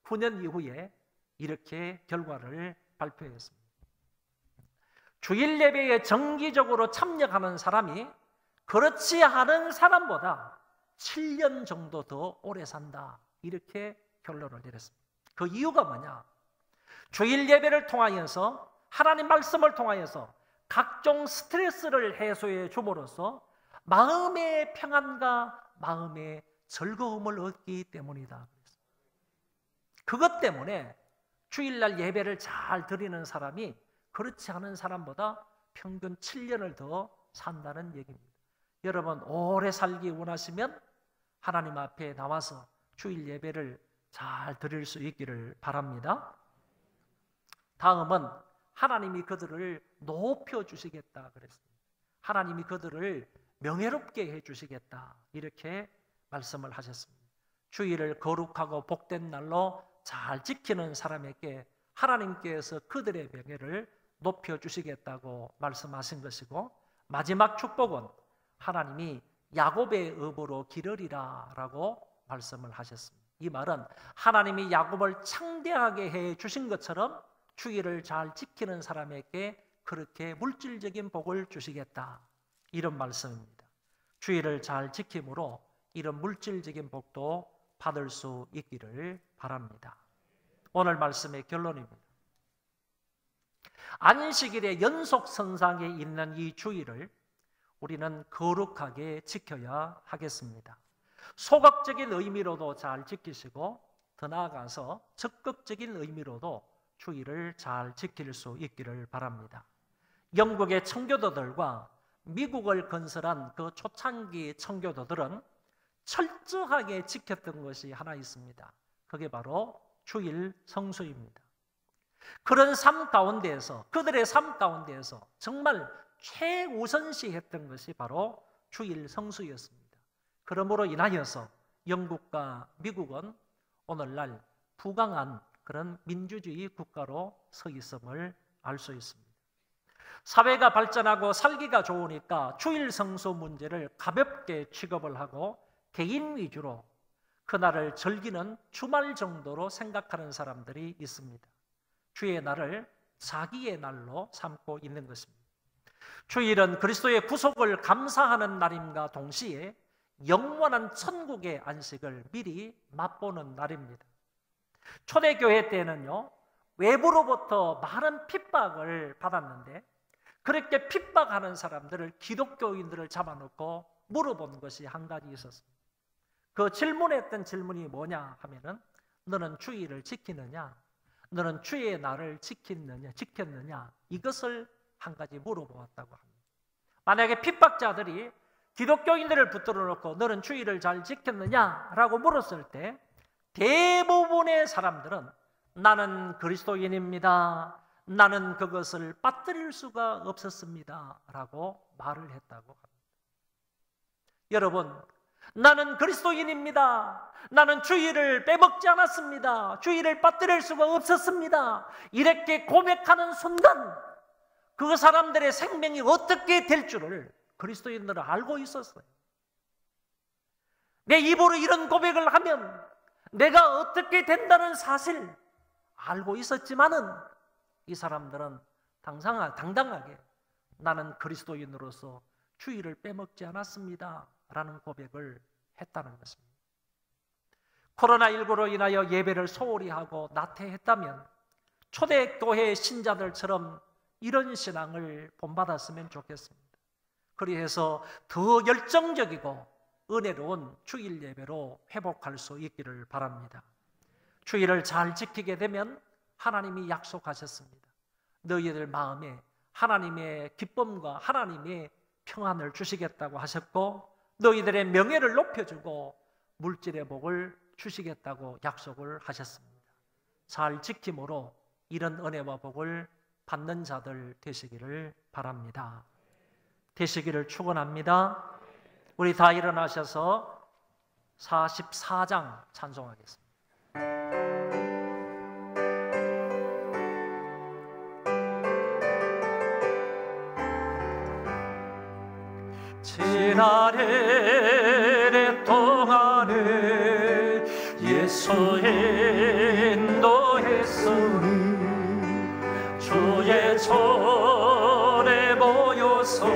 Speaker 4: 9년 이후에 이렇게 결과를 발표했습니다. 주일 예배에 정기적으로 참여하는 사람이 그렇지 않은 사람보다 7년 정도 더 오래 산다, 이렇게 결론을 내렸습니다. 그 이유가 뭐냐? 주일 예배를 통하여서, 하나님 말씀을 통하여서 각종 스트레스를 해소해 줌으로써 마음의 평안과 마음의 즐거움을 얻기 때문이다. 그것 때문에 주일날 예배를 잘 드리는 사람이 그렇지 않은 사람보다 평균 7년을 더 산다는 얘기입니다. 여러분, 오래 살기 원하시면 하나님 앞에 나와서 주일 예배를 잘 드릴 수 있기를 바랍니다. 다음은 하나님이 그들을 높여주시겠다 그랬습니다. 하나님이 그들을 명예롭게 해주시겠다, 이렇게 말씀을 하셨습니다. 주일을 거룩하고 복된 날로 잘 지키는 사람에게 하나님께서 그들의 명예를 높여주시겠다고 말씀하신 것이고, 마지막 축복은 하나님이 야곱의 업으로 기르리라 라고 말씀을 하셨습니다. 이 말은 하나님이 야곱을 창대하게 해 주신 것처럼 주일을 잘 지키는 사람에게 그렇게 물질적인 복을 주시겠다, 이런 말씀입니다. 주일을 잘 지킴으로 이런 물질적인 복도 받을 수 있기를 바랍니다. 오늘 말씀의 결론입니다. 안식일의 연속선상에 있는 이 주일을 우리는 거룩하게 지켜야 하겠습니다. 소극적인 의미로도 잘 지키시고, 더 나아가서 적극적인 의미로도 주일을 잘 지킬 수 있기를 바랍니다. 영국의 청교도들과 미국을 건설한 그 초창기 청교도들은 철저하게 지켰던 것이 하나 있습니다. 그게 바로 주일 성수입니다. 그런 삶 가운데에서, 그들의 삶 가운데에서 정말 최우선시 했던 것이 바로 주일 성수였습니다. 그러므로 인하여서 영국과 미국은 오늘날 부강한 그런 민주주의 국가로 서 있음을 알 수 있습니다. 사회가 발전하고 살기가 좋으니까 주일 성수 문제를 가볍게 취급을 하고 개인 위주로 그날을 즐기는 주말 정도로 생각하는 사람들이 있습니다. 주의 날을 자기의 날로 삼고 있는 것입니다. 주일은 그리스도의 구속을 감사하는 날임과 동시에 영원한 천국의 안식을 미리 맛보는 날입니다. 초대교회 때는요, 외부로부터 많은 핍박을 받았는데 그렇게 핍박하는 사람들을, 기독교인들을 잡아놓고 물어본 것이 한 가지 있었습니다. 그 질문했던 질문이 뭐냐 하면은, 너는 주일을 지키느냐? 너는 주의 날을 지켰느냐? 이것을 한 가지 물어보았다고 합니다. 만약에 핍박자들이 기독교인들을 붙들어 놓고 너는 주일을 잘 지켰느냐라고 물었을 때 대부분의 사람들은 나는 그리스도인입니다, 나는 그것을 빠뜨릴 수가 없었습니다 라고 말을 했다고 합니다. 여러분, 나는 그리스도인입니다, 나는 주일을 빼먹지 않았습니다, 주일을 빠뜨릴 수가 없었습니다, 이렇게 고백하는 순간 그 사람들의 생명이 어떻게 될 줄을 그리스도인들은 알고 있었어요. 내 입으로 이런 고백을 하면 내가 어떻게 된다는 사실 알고 있었지만은 이 사람들은 당당하게 나는 그리스도인으로서 주일을 빼먹지 않았습니다 라는 고백을 했다는 것입니다. 코로나19로 인하여 예배를 소홀히 하고 나태했다면 초대교회 신자들처럼 이런 신앙을 본받았으면 좋겠습니다. 그리해서 더 열정적이고 은혜로운 주일 예배로 회복할 수 있기를 바랍니다. 주일을 잘 지키게 되면 하나님이 약속하셨습니다. 너희들 마음에 하나님의 기쁨과 하나님의 평안을 주시겠다고 하셨고 너희들의 명예를 높여주고 물질의 복을 주시겠다고 약속을 하셨습니다. 잘 지킴으로 이런 은혜와 복을 받는 자들 되시기를 바랍니다. 되시기를 축원합니다. 우리 다 일어나셔서 44장 찬송하겠습니다. 지난 세례 동안에 예수 인도했으니 주의 전에 모여서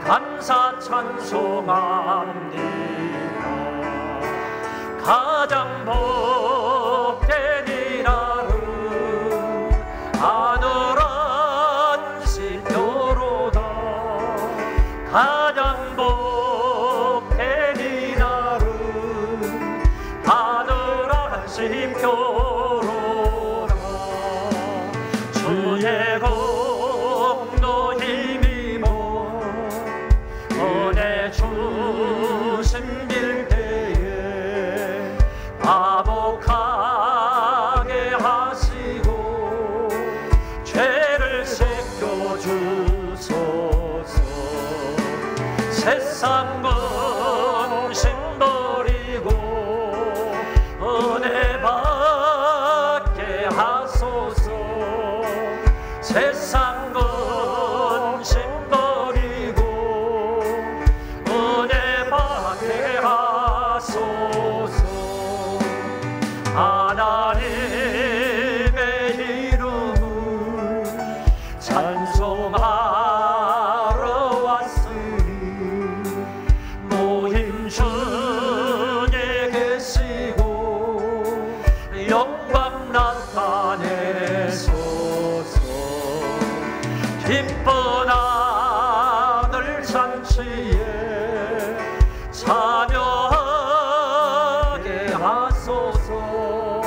Speaker 4: 감사 찬송합니다. 가장 복된 이날은 하늘 안식교로다. 가장 복된 이날은 하늘 안식교로다. 주의 공로 힘입어 은혜 주신 일때에 화복하게 하시고 죄를 씻겨주소서. 세상 근심 버리고 은혜 받게 하소서. 세상 근심 버리고 은혜 받게 하소서. 하나님의 이름을 찬송하러 왔으니 모임 중에 계시고 영광 나타내소서. 기쁜 하늘 잔치에 참여하게 하소서.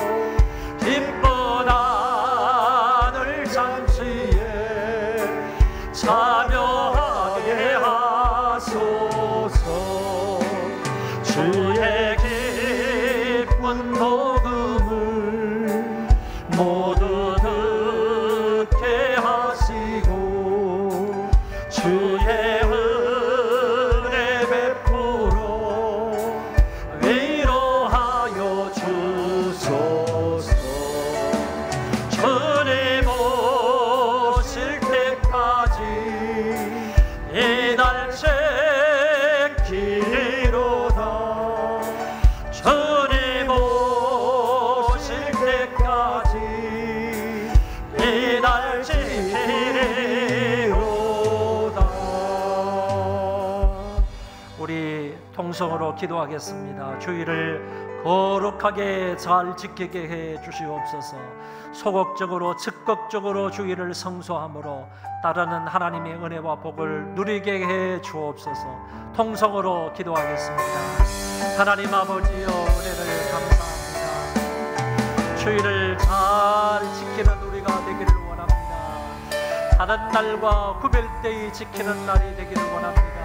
Speaker 4: 기쁜 하늘 잔치에 참여하게 하소서. 주의 기쁜 복음을 모두 듣게 하시고 주의 은혜 베풀어 위로하여 주소서. 주님 오실 때까지 이날 지키리로다. 주님 오실 때까지 이날 지키리로다. 우리 통성으로 기도하겠습니다. 주일을 거룩하게 잘 지키게 해 주시옵소서. 소극적으로 적극적으로 주일을 성수함으로 따르는 하나님의 은혜와 복을 누리게 해 주옵소서. 통성으로 기도하겠습니다. 하나님 아버지여, 은혜를 감사합니다. 주일을 잘 지키는 우리가 되기를 원합니다. 다른 날과 구별되이 지키는 날이 되기를 원합니다.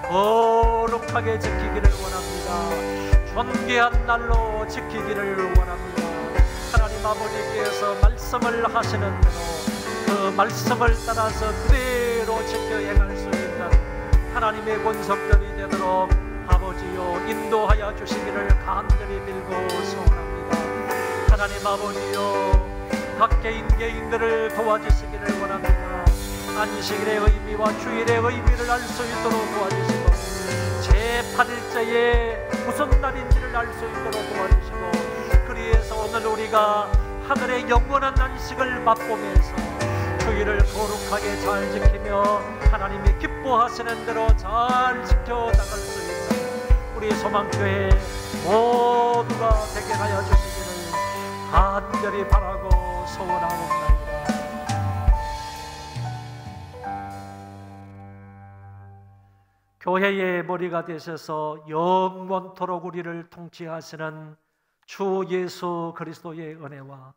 Speaker 4: 거룩하게 지키기를 원합니다. 존귀한 날로 지키기를 원합니다. 하나님 아버지께서 말씀을 하시는 대로 그 말씀을 따라서 그대로 지켜 행할 수 있는 하나님의 권속들이 되도록 아버지요 인도하여 주시기를 간절히 빌고 소원합니다. 하나님 아버지요 각 개인들을 도와주시기를 원합니다. 안식일의 의미와 주일의 의미를 알 수 있도록 도와주시고 제 3일째에 무슨 날인지를 알 수 있도록 도와주시고, 그리해서 오늘 우리가 하늘의 영원한 안식을 맛보면서 주의를 거룩하게 잘 지키며 하나님이 기뻐하시는 대로 잘 지켜나갈 수 있는 우리 소망교회 모두가 되게 하여 주시기를 간절히 바라고 소원하옵나이다. 교회의 머리가 되셔서 영원토록 우리를 통치하시는 주 예수 그리스도의 은혜와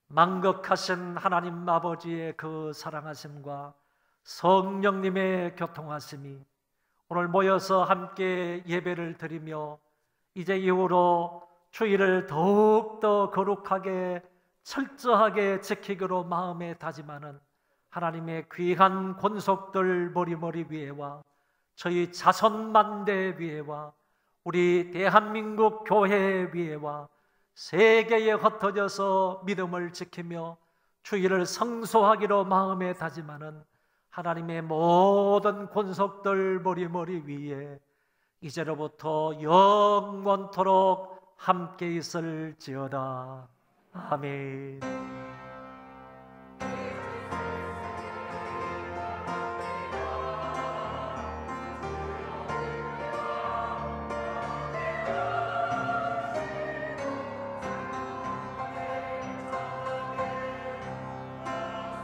Speaker 4: 만극하신 하나님 아버지의 그 사랑하심과 성령님의 교통하심이 오늘 모여서 함께 예배를 드리며 이제 이후로 주일을 더욱더 거룩하게 철저하게 지키기로 마음에 다짐하는 하나님의 귀한 권속들 머리머리 위에와 저희 자손만대 위에와 우리 대한민국 교회 위에와 세계에 흩어져서 믿음을 지키며 주의를 성소하기로 마음에 다짐하는 하나님의 모든 권속들 머리머리 위에 이제로부터 영원토록 함께 있을지어다. 아멘.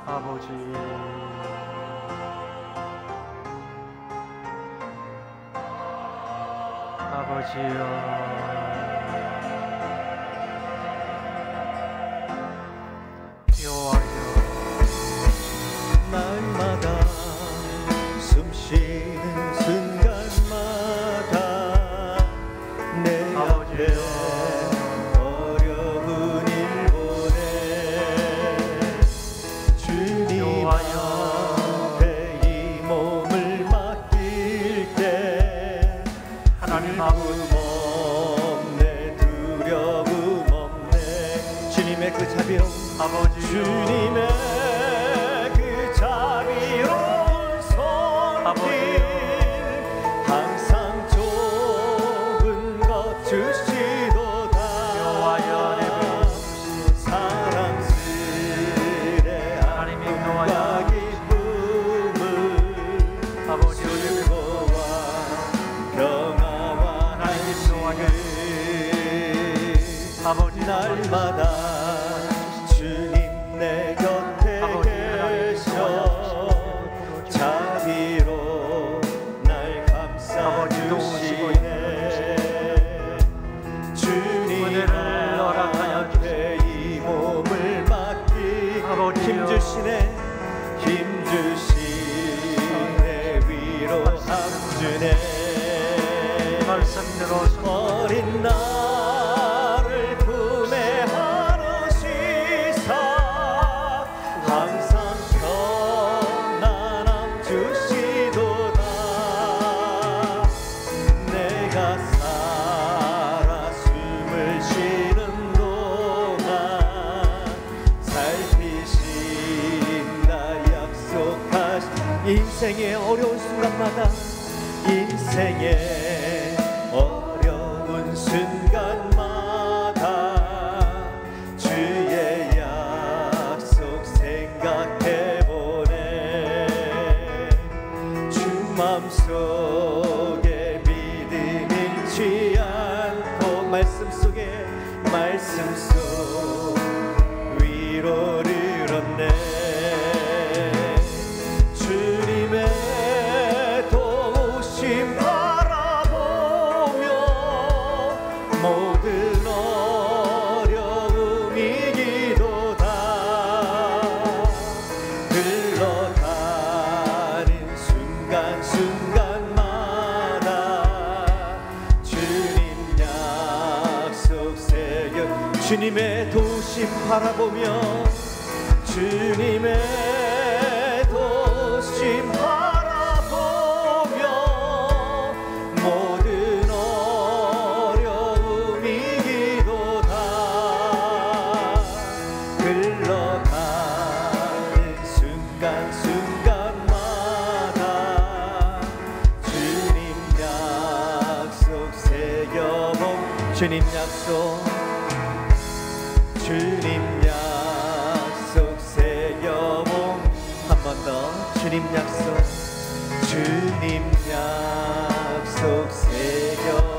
Speaker 4: 아버지, 아버지여,
Speaker 3: 날마다 숨쉬는 순간마다 내 앞에 어려운 일 보내 주님 앞에 이 몸을 맡길 때
Speaker 4: 하나님
Speaker 3: 두려움 없네, 두려움 없네. 주님의 그 자비로운
Speaker 4: 아버지,
Speaker 3: 주님의 그 자비로운 손길 항상 좋은 것 주시도다. 사랑스레 아픔과 기쁨을 즐거와 평화와 안식을 날마다 주님 내 곁에 계셔 자비로 날 감싸주시네. 주님 앞에 이 몸을 맡기 힘주시네, 힘주시네, 위로함 주네. 어린 나를 품에 안으시사 항상 편안함 주시도다. 내가 살아 숨을 쉬는 동안 살피신다 약속하신 인생의 어려운 순간마다, 인생의 어려운 순간마다 주의 약속 생각해보네. 주 맘속에 믿음 잃지 않고 말씀 속 위로를 얻네. 주님의 도우심 모든 어려움 이기도다. 흘러가는 순간순간마다 주님 약속 새겨 주님의 도우심 바라보며 주님의 도우심 바라보며 모든 어려움 이기도다. 흘러가는 순간순간마다 주님 주님 약속 새겨봄 한 번 더 주님 약속 새겨